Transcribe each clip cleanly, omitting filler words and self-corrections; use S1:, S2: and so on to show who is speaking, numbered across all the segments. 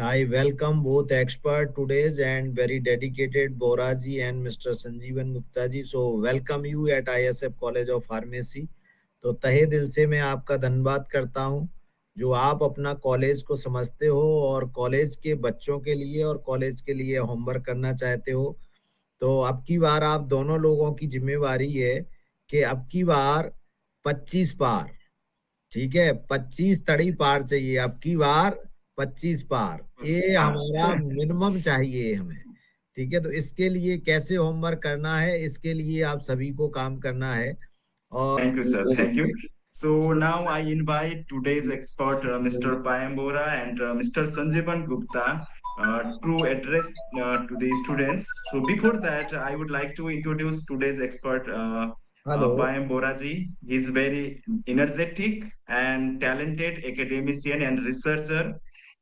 S1: I welcome both expert today's and very dedicated Boraji and Mr. Sanjeevan Gupta ji. So welcome you at ISF College of Pharmacy. तो तहे दिल से मैं आपका धन्यवाद करता हूँ जो आप अपना कॉलेज को समझते हो और कॉलेज के बच्चों के लिए और कॉलेज के लिए होमवर्क करना चाहते हो। तो अब की बार आप दोनों लोगों की जिम्मेवारी है कि अब की बार 25 पार, ठीक है, 25 तड़ी पार चाहिए अब की बार, 25 पार ये हमारा मिनिमम चाहिए हमें। ठीक है, तो इसके लिए कैसे होमवर्क करना है, इसके लिए आप सभी को काम करना है। और
S2: Thank you, sir. Thank you. So now I invite today's expert, Mr. Payambora and Mr. Sanjeevan Gupta, to address to the students. So before that, I would like to introduce today's expert,
S1: hello.
S2: Payambora ji. He is very energetic and talented academician and researcher.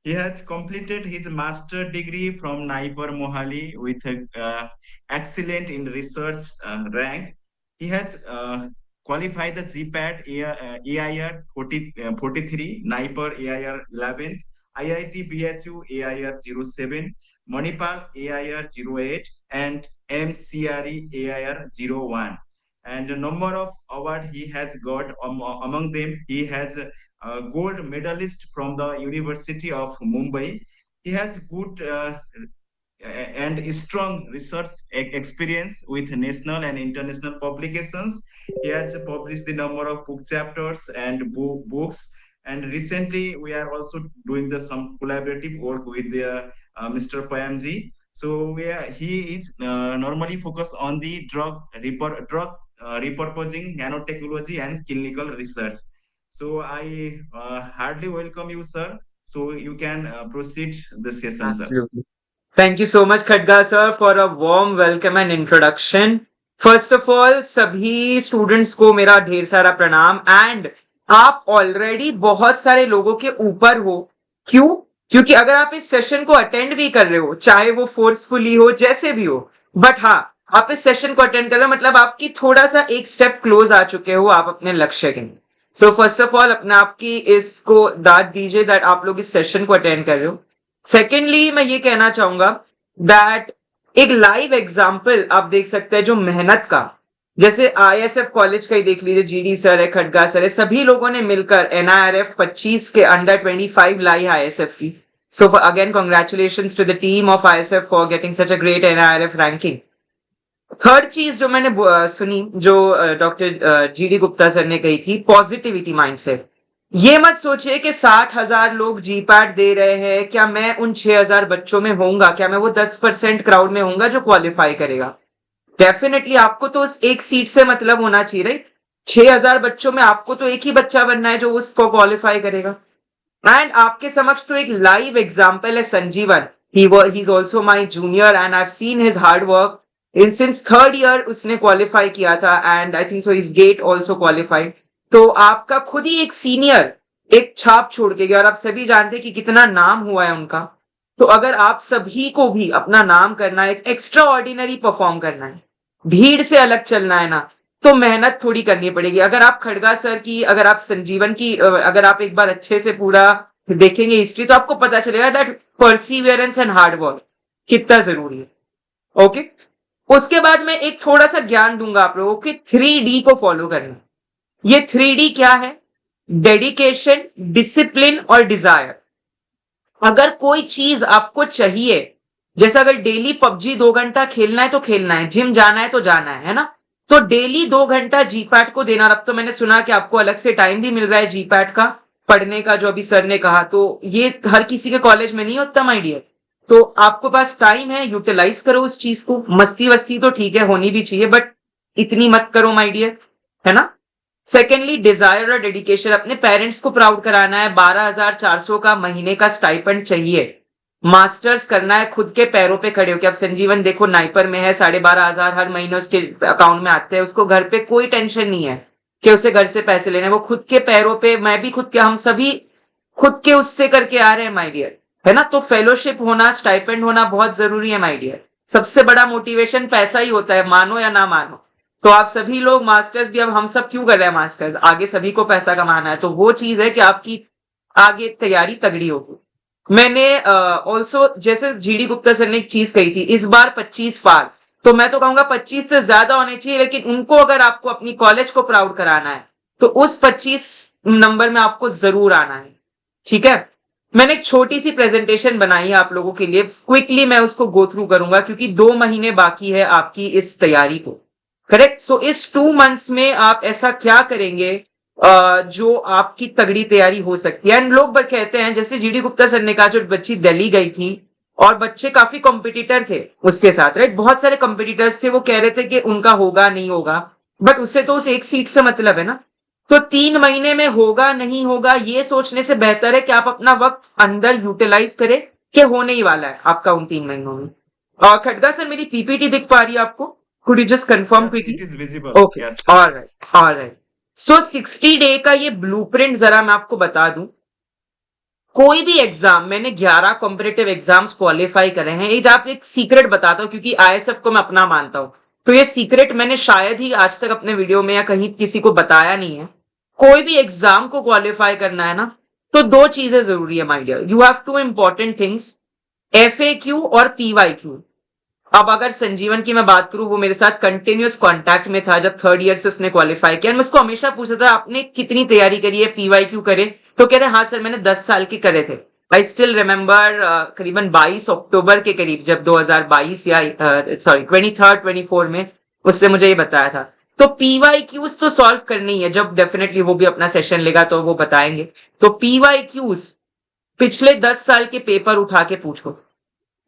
S2: He has completed his master degree from Naipur Mohali with a excellent in research rank. He has qualify the GPAT AIR 43, NIPER AIR 11th, IIT BHU AIR 07, Manipal AIR 08, and MCRE AIR 01. And the number of award he has got, among them, he has a gold medalist from the University of Mumbai. He has good and strong research experience with national and international publications. He has published the number of book chapters and books. And recently, we are also doing some collaborative work with Mr. Payamji. So he is normally focused on the drug repurposing, nanotechnology, and clinical research. So I hardly welcome you, sir. So you can proceed the session, sir.
S3: Absolutely. Thank you so much, Khadga sir, for a warm welcome and introduction. First of all, सभी students को मेरा ढेर सारा प्रणाम and आप already बहुत सारे लोगों के ऊपर हो। क्यों? क्योंकि अगर आप इस सेशन को अटेंड भी कर रहे हो, चाहे वो फोर्सफुली हो, जैसे भी हो, बट हाँ, आप इस सेशन को अटेंड कर रहे हो मतलब आपकी थोड़ा सा एक स्टेप क्लोज आ चुके हो आप अपने लक्ष्य के। सो फर्स्ट ऑफ ऑल अपने आपकी इसको दाद दीजिए दैट आप लोग इस सेशन को अटेंड कर रहे हो। सेकेंडली मैं ये कहना चाहूंगा दैट एक लाइव एग्जाम्पल आप देख सकते हैं जो मेहनत का, जैसे आईएसएफ कॉलेज का ही देख लीजिए, जीडी सर है, खडगा सर है, सभी लोगों ने मिलकर एनआईआरएफ 25 के अंडर 25 लाई आईएसएफ की। So again congratulations to the team of ISF for getting such a great NIRF ranking. Third चीज जो मैंने सुनी जो डॉक्टर जीडी गुप्ता सर ने कही थी, पॉजिटिविटी माइंडसेट। ये मत सोचिए कि 60,000 लोग जीपैट दे रहे हैं, क्या मैं उन 6,000 बच्चों में होऊंगा, क्या मैं वो 10% क्राउड में होऊंगा जो क्वालिफाई करेगा। डेफिनेटली आपको तो उस एक सीट से मतलब होना चाहिए, राइट? 6,000 बच्चों में आपको तो एक ही बच्चा बनना है जो उसको क्वालिफाई करेगा। एंड आपके समक्ष तो एक लाइव एग्जाम्पल है Sanjeevan. He is also my junior and I have seen his hard work in since third year उसने क्वालिफाई किया था and I think so is GATE also qualified. तो आपका खुद ही एक सीनियर एक छाप छोड़ के गया और आप सभी जानते हैं कि कितना नाम हुआ है उनका। तो अगर आप सभी को भी अपना नाम करना है, एक एक्स्ट्रा ऑर्डिनरी परफॉर्म करना है, भीड़ से अलग चलना है ना, तो मेहनत थोड़ी करनी पड़ेगी। अगर आप खड़गा सर की, अगर आप संजीवन की, अगर आप एक बार अच्छे से पूरा देखेंगे हिस्ट्री तो आपको पता चलेगा that Perseverance and hard work कितना जरूरी है। ओके, उसके बाद मैं एक थोड़ा सा ज्ञान दूंगा आप लोगों को, 3D को फॉलो करना। ये 3D क्या है? डेडिकेशन, डिसिप्लिन और डिजायर। अगर कोई चीज आपको चाहिए, जैसे अगर डेली पबजी 2 घंटा खेलना है तो खेलना है, जिम जाना है तो जाना है ना, तो डेली 2 घंटा जीपैट को देना। अब तो मैंने सुना कि आपको अलग से टाइम भी मिल रहा है जीपैट का पढ़ने का, जो अभी सर ने कहा, तो ये हर किसी के कॉलेज में नहीं होता माय डियर। तो आपको पास टाइम है, यूटिलाइज करो उस चीज को। मस्ती वस्ती तो ठीक है, होनी भी चाहिए, बट इतनी मत करो माय डियर, है ना। सेकेंडली डिजायर और डेडिकेशन। अपने पेरेंट्स को प्राउड कराना है। 12,400 का महीने का स्टाइपेंड चाहिए। मास्टर्स करना है, खुद के पैरों पे खड़े हो के। अब संजीवन देखो नाइपर में है, 12,500 हर महीने उसके अकाउंट में आते हैं, उसको घर पे कोई टेंशन नहीं है कि उसे घर से पैसे लेने। वो खुद के पैरों पे, मैं भी खुद के, हम सभी खुद के उससे करके आ रहे हैं माय डियर, है ना। तो फेलोशिप होना, स्टाइपेंड होना बहुत जरूरी है माय डियर। सबसे बड़ा मोटिवेशन पैसा ही होता है, मानो या ना मानो। तो आप सभी लोग मास्टर्स भी, अब हम सब क्यों कर रहे हैं मास्टर्स, आगे सभी को पैसा कमाना है, तो वो चीज है कि आपकी आगे तैयारी तगड़ी होगी। मैंने ऑल्सो जैसे जीडी गुप्ता सर ने एक चीज कही थी, इस बार 25 पार, तो मैं तो कहूंगा 25 से ज्यादा होने चाहिए, लेकिन उनको अगर आपको अपनी कॉलेज को प्राउड कराना है तो उस 25 नंबर में आपको जरूर आना है। ठीक है, मैंने एक छोटी सी प्रेजेंटेशन बनाई है आप लोगों के लिए, क्विकली मैं उसको गो थ्रू करूंगा क्योंकि 2 महीने बाकी है आपकी इस तैयारी को। करेक्ट। सो इस 2 मंथ्स में आप ऐसा क्या करेंगे जो आपकी तगड़ी तैयारी हो सकती है। एंड लोग कहते हैं, जैसे जीडी गुप्ता सर ने कहा, जो बच्ची दिल्ली गई थी और बच्चे काफी कॉम्पिटिटर थे उसके साथ, राइट, बहुत सारे कॉम्पिटिटर्स थे, वो कह रहे थे कि उनका होगा नहीं होगा, बट उससे तो उस एक सीट से मतलब है ना। तो 3 महीने में होगा नहीं होगा ये सोचने से बेहतर है कि आप अपना वक्त अंदर यूटिलाइज करें कि होने ही वाला है आपका उन 3 महीनों में। और खटगा सर, मेरी पीपीटी दिख पा रही है आपको? Could you just confirm
S2: Yes,
S3: quickly?
S2: it is visible.
S3: Okay,
S2: Yes,
S3: alright. So 60 day का ये ब्लूप्रिंट जरा मैं आपको बता दूं। कोई भी एग्जाम, मैंने 11 कॉम्पिटिटिव एग्जाम्स क्वालिफाई करे हैं। ये आप एक सीक्रेट बताता हूं क्योंकि आईएसएफ को मैं अपना मानता हूं, तो ये सीक्रेट मैंने शायद ही आज तक अपने वीडियो में या कहीं किसी को बताया नहीं है। कोई भी एग्जाम को क्वालिफाई करना है ना, तो 2 चीजें जरूरी है my dear, you have 2 important things, FAQ और पीवाईक्यू। अब अगर संजीवन की मैं बात करूं, वो मेरे साथ कंटिन्यूस कांटेक्ट में था जब 3rd ईयर से उसने क्वालिफाई किया। मैं उसको हमेशा पूछता था आपने कितनी तैयारी करी है, पीवाईक्यू करे? तो कह रहे हाँ सर मैंने 10 साल के करे थे। आई स्टिल रिमेंबर करीबन 22 अक्टूबर के करीब, जब 2022 या सॉरी 23rd 24 में उसने मुझे ये बताया था। तो पीवाईक्यूज तो सॉल्व करनी है, जब डेफिनेटली वो भी अपना सेशन लेगा तो वो बताएंगे। तो पीवाईक्यूज पिछले 10 साल के पेपर उठा के पूछो।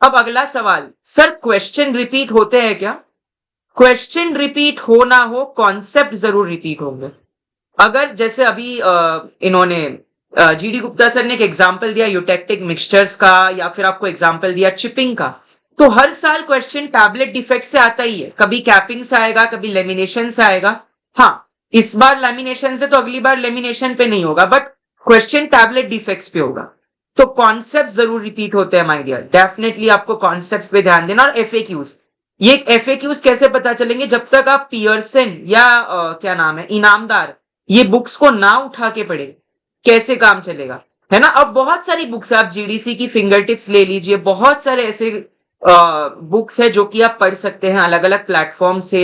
S3: अब अगला सवाल, सर क्वेश्चन रिपीट होते हैं क्या? क्वेश्चन रिपीट हो ना हो, कॉन्सेप्ट जरूर रिपीट होंगे। अगर जैसे अभी इन्होंने जीडी गुप्ता सर ने एक एग्जांपल दिया यूटेक्टिक मिक्सचर्स का, या फिर आपको एग्जांपल दिया चिपिंग का, तो हर साल क्वेश्चन टैबलेट डिफेक्ट से आता ही है। कभी कैपिंग से आएगा, कभी लेमिनेशन से आएगा। हाँ, इस बार लेमिनेशन से तो अगली बार लेमिनेशन पे नहीं होगा, बट क्वेश्चन टैबलेट डिफेक्ट्स पे होगा। तो कॉन्सेप्ट जरूर रिपीट होते हैं माय डियर, डेफिनेटली आपको कॉन्सेप्ट्स पे ध्यान देना। और एफएक्यूज, ये एफएक्यूज कैसे पता चलेंगे? जब तक आप पियर्सन या क्या नाम है, इनामदार, ये बुक्स को ना उठा के पढ़े, कैसे काम चलेगा, है ना। अब बहुत सारी बुक्स, आप जीडीसी की फिंगर टिप्स ले लीजिए, बहुत सारे ऐसे बुक्स है जो कि आप पढ़ सकते हैं अलग अलग प्लेटफॉर्म से।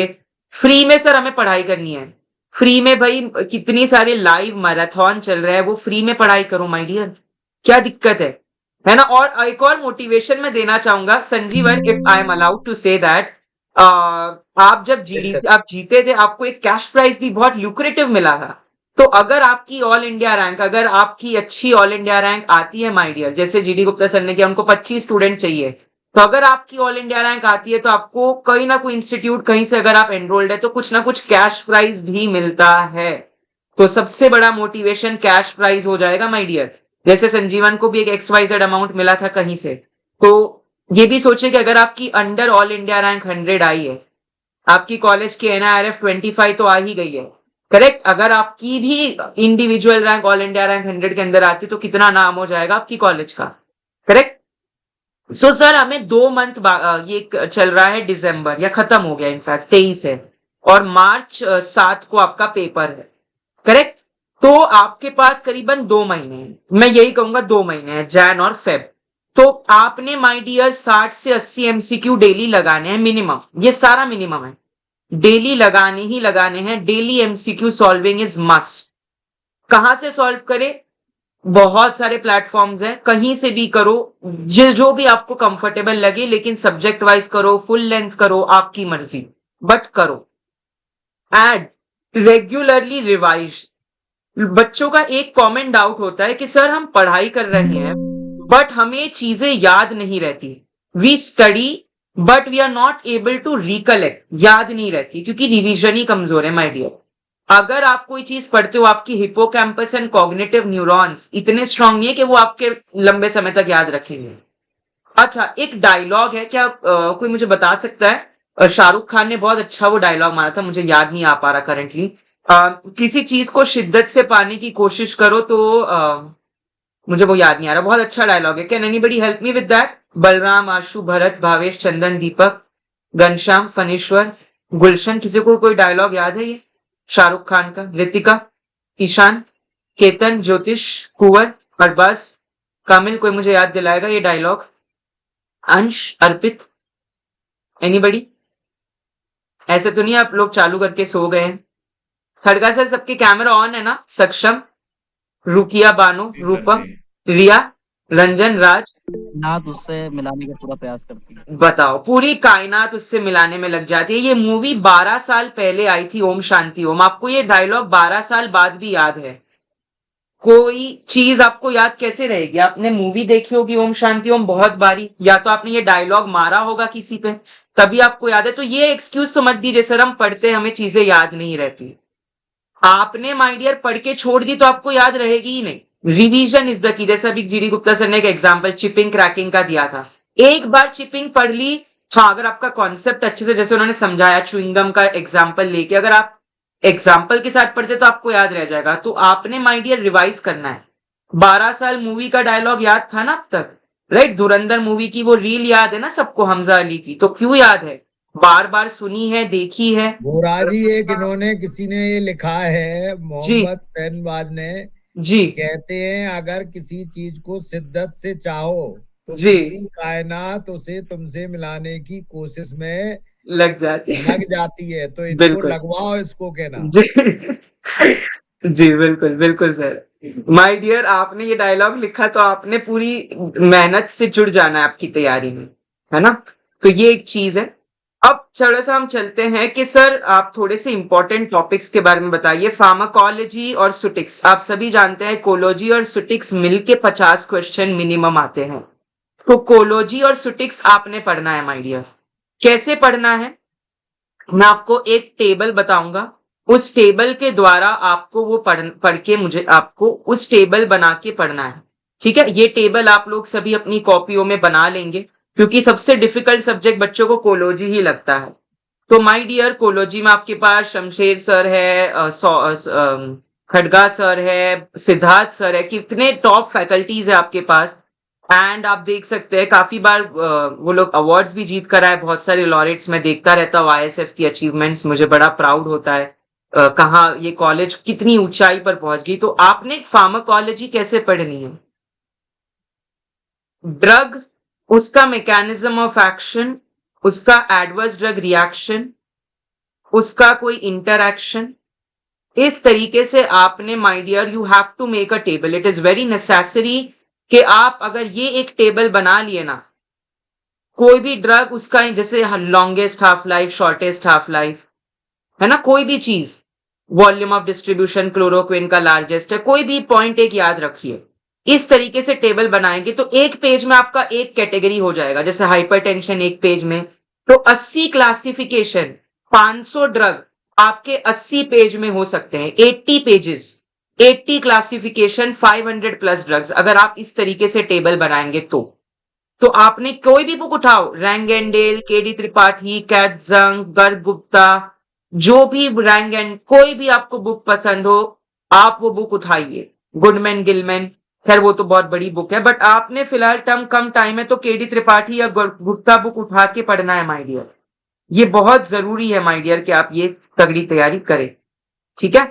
S3: फ्री में सर हमें पढ़ाई करनी है, फ्री में भाई कितनी सारे लाइव मैराथन चल रहे हैं, वो फ्री में पढ़ाई करो माय डियर, क्या दिक्कत है ना। और एक और मोटिवेशन मैं देना चाहूंगा Sanjeevan, if I am allowed to say that, आप जब जीडीसी आप जीते थे, आपको एक कैश प्राइज भी बहुत ल्यूक्रेटिव मिला था। तो अगर आपकी ऑल इंडिया रैंक, अगर आपकी अच्छी ऑल इंडिया रैंक आती है माय डियर, जैसे जीडी गुप्ता सर ने किया, उनको 25 स्टूडेंट चाहिए, तो अगर आपकी ऑल इंडिया रैंक आती है तो आपको कोई ना कोई इंस्टीट्यूट कहीं से अगर आप एनरोल्ड है तो कुछ ना कुछ कैश प्राइज भी मिलता है। तो सबसे बड़ा मोटिवेशन कैश प्राइज हो जाएगा माय डियर। जैसे संजीवन को भी एक XYZ अमाउंट मिला था कहीं से, तो ये भी सोचे कि अगर आपकी अंडर ऑल इंडिया रैंक 100 आई है, आपकी कॉलेज की NIRF 25 तो आ ही गई है, करेक्ट। अगर आपकी भी individual rank all India rank 100 के अंदर आती तो कितना नाम हो जाएगा आपकी कॉलेज का, करेक्ट। सो सर हमें 2 मंथ ये चल रहा है, दिसंबर या खत्म हो गया, इनफैक्ट 23 है, और मार्च 7 को आपका पेपर है, करेक्ट। तो आपके पास करीबन 2 महीने हैं, मैं यही कहूंगा 2 महीने हैं, जैन और फेब। तो आपने माय डियर 60 से 80 MCQ डेली लगाने हैं मिनिमम, ये सारा मिनिमम है, डेली लगाने ही लगाने हैं। Daily MCQ solving is must. कहां से सॉल्व करे? बहुत सारे प्लेटफॉर्म्स हैं, कहीं से भी करो, जो भी आपको कंफर्टेबल लगे, लेकिन सब्जेक्ट वाइज करो, फुल लेंथ करो, आपकी मर्जी, बट करो। And regularly revise. बच्चों का एक कॉमन डाउट होता है कि सर हम पढ़ाई कर रहे हैं बट हमें चीजें याद नहीं रहती, we study but we are not able to recollect, याद नहीं रहती क्योंकि रिवीजन ही कमजोर है माय डियर। अगर आप कोई चीज पढ़ते हो, आपकी हिपोकैम्पस एंड कॉग्निटिव न्यूरॉन्स इतने स्ट्रांग नहीं है कि वो आपके लंबे समय तक याद रखेंगे। अच्छा, एक डायलॉग है, क्या कोई मुझे बता सकता है? शाहरुख खान ने बहुत अच्छा वो डायलॉग मारा था, मुझे याद नहीं आ पा रहा करंटली। किसी चीज को शिद्दत से पाने की कोशिश करो तो मुझे वो याद नहीं आ रहा, बहुत अच्छा डायलॉग है। Can anybody help me with that? Balram, Ashu, Bharat, Bhavesh, Chandan, Deepak, Ghanshyam, Phanishwar, Gulshan, किसी को कोई डायलॉग याद है ये शाहरुख खान का? रितिका, ईशान, केतन, ज्योतिष, कुंवर, अरबाज, कामिल, कोई मुझे याद दिलाएगा ये डायलॉग? अंश, अर्पित, एनीबडी? ऐसे तो नहीं आप लोग चालू करके सो गए हैं? खड़गा सर, सबके कैमरा ऑन है ना? सक्षम, रुकिया, बानो,
S2: जी सर
S3: रूपम,
S2: जी।
S3: रिया, रंजन, राज।
S4: नाथ उससे मिलाने का पूरा प्रयास करती है।
S3: बताओ, पूरी कायनात उससे मिलाने में लग जाती है। ये मूवी 12 साल पहले आई थी, ओम शांति ओम। आपको ये डायलॉग 12 साल बाद भी याद है? कोई चीज आपको याद कैसे रहेगी? आपने मूवी देखी होगी ओम शांति ओम बहुत बारी, या तो आपने ये डायलॉग मारा होगा किसी पे, तभी आपको याद है। तो ये एक्सक्यूज तो मत दीजिए सर, हम पढ़ते हमें चीजें याद नहीं रहती। आपने माय डियर पढ़ के छोड़ दी तो आपको याद रहेगी ही नहीं। Revision is the key. जैसा अभी जीडी गुप्ता सर ने एक एग्जांपल चिपिंग क्रैकिंग का दिया था, एक बार चिपिंग पढ़ ली, हाँ, अगर आपका कॉन्सेप्ट अच्छे से, जैसे उन्होंने समझाया च्युइंगम का एग्जांपल लेके, अगर आप एग्जाम्पल के साथ पढ़ते तो आपको याद रह जाएगा। तो आपने माय डियर रिवाइज करना है। 12 साल मूवी का डायलॉग याद था ना अब तक, राइट? धुरंधर मूवी की वो रील याद है ना सबको, हमजा अली की? तो क्यों याद है? बार बार सुनी है, देखी है।
S1: बोरा जी, एक इन्होंने किसी ने ये लिखा है,
S3: जी
S1: मोहम्मद सैनबाज ने,
S3: जी
S1: कहते हैं अगर किसी चीज को शिद्दत से चाहो तो
S3: जी,
S1: पूरी कायनात उसे तुमसे मिलाने की कोशिश में
S3: लग जाती है।
S1: लग जाती है, तो इनको
S3: बिल्कुल
S1: लगवाओ, इसको कहना।
S3: जी। जी बिल्कुल बिल्कुल सर। माय डियर, आपने ये डायलॉग लिखा तो आपने पूरी मेहनत से जुड़ जाना है आपकी तैयारी में, है ना? तो ये एक चीज है। अब थोड़ा सा हम चलते हैं कि सर आप थोड़े से इंपॉर्टेंट टॉपिक्स के बारे में बताइए। फार्माकोलॉजी और सुटिक्स, आप सभी जानते हैं कोलॉजी और सुटिक्स मिलके 50 क्वेश्चन मिनिमम आते हैं। तो कोलॉजी और सुटिक्स आपने पढ़ना है माय डियर। कैसे पढ़ना है? मैं आपको एक टेबल बताऊंगा, उस टेबल के द्वारा आपको वो पढ़ के मुझे आपको उस टेबल बना के पढ़ना है। ठीक है? ये टेबल आप लोग सभी अपनी कॉपियों में बना लेंगे, क्योंकि सबसे डिफिकल्ट सब्जेक्ट बच्चों को कोलॉजी ही लगता है। तो माय डियर, कोलॉजी में आपके पास शमशेर सर है, खड़गा सर है, सिद्धार्थ सर है, कितने टॉप फैकल्टीज है आपके पास। एंड आप देख सकते हैं काफी बार वो लोग अवार्ड्स भी जीत कर आए, बहुत सारे लॉरेट्स। मैं देखता रहता हूँ आईएसएफ की अचीवमेंट्स, मुझे बड़ा प्राउड होता है कहाँ ये कॉलेज कितनी ऊंचाई पर पहुंच गई। तो आपने फार्माकोलॉजी कैसे पढ़नी है? ड्रग, उसका मैकेनिज्म ऑफ एक्शन, उसका एडवर्स ड्रग रिएक्शन, उसका कोई इंटरएक्शन, इस तरीके से आपने my dear you have to make a table. It is very necessary कि आप अगर ये एक टेबल बना लिए ना, कोई भी ड्रग उसका जैसे longest half life, shortest half life, है ना, कोई भी चीज, वॉल्यूम ऑफ डिस्ट्रीब्यूशन क्लोरोक्विन का लार्जेस्ट है, कोई भी पॉइंट एक याद रखिए। इस तरीके से टेबल बनाएंगे तो एक पेज में आपका एक कैटेगरी हो जाएगा। जैसे हाइपरटेंशन एक पेज में, तो 80 क्लासिफिकेशन, 500 ड्रग आपके 80 पेज में हो सकते हैं। 80 पेजेस, 80 क्लासिफिकेशन, 500 प्लस ड्रग्स, अगर आप इस तरीके से टेबल बनाएंगे तो आपने कोई भी बुक उठाओ, रैंगेंडेल, केडी त्रिपाठी, कैटजंग, गर्ग गुप्ता, जो भी रैंग एंड कोई भी आपको बुक पसंद हो, आप वो बुक उठाइए। गुडमैन गिलमैन, खैर वो तो बहुत बड़ी बुक है, बट आपने फिलहाल कम टाइम है तो केडी त्रिपाठी या गुप्ता बुक उठा के पढ़ना है माय डियर। ये बहुत जरूरी है माय डियर कि आप ये तगड़ी तैयारी करें। ठीक है?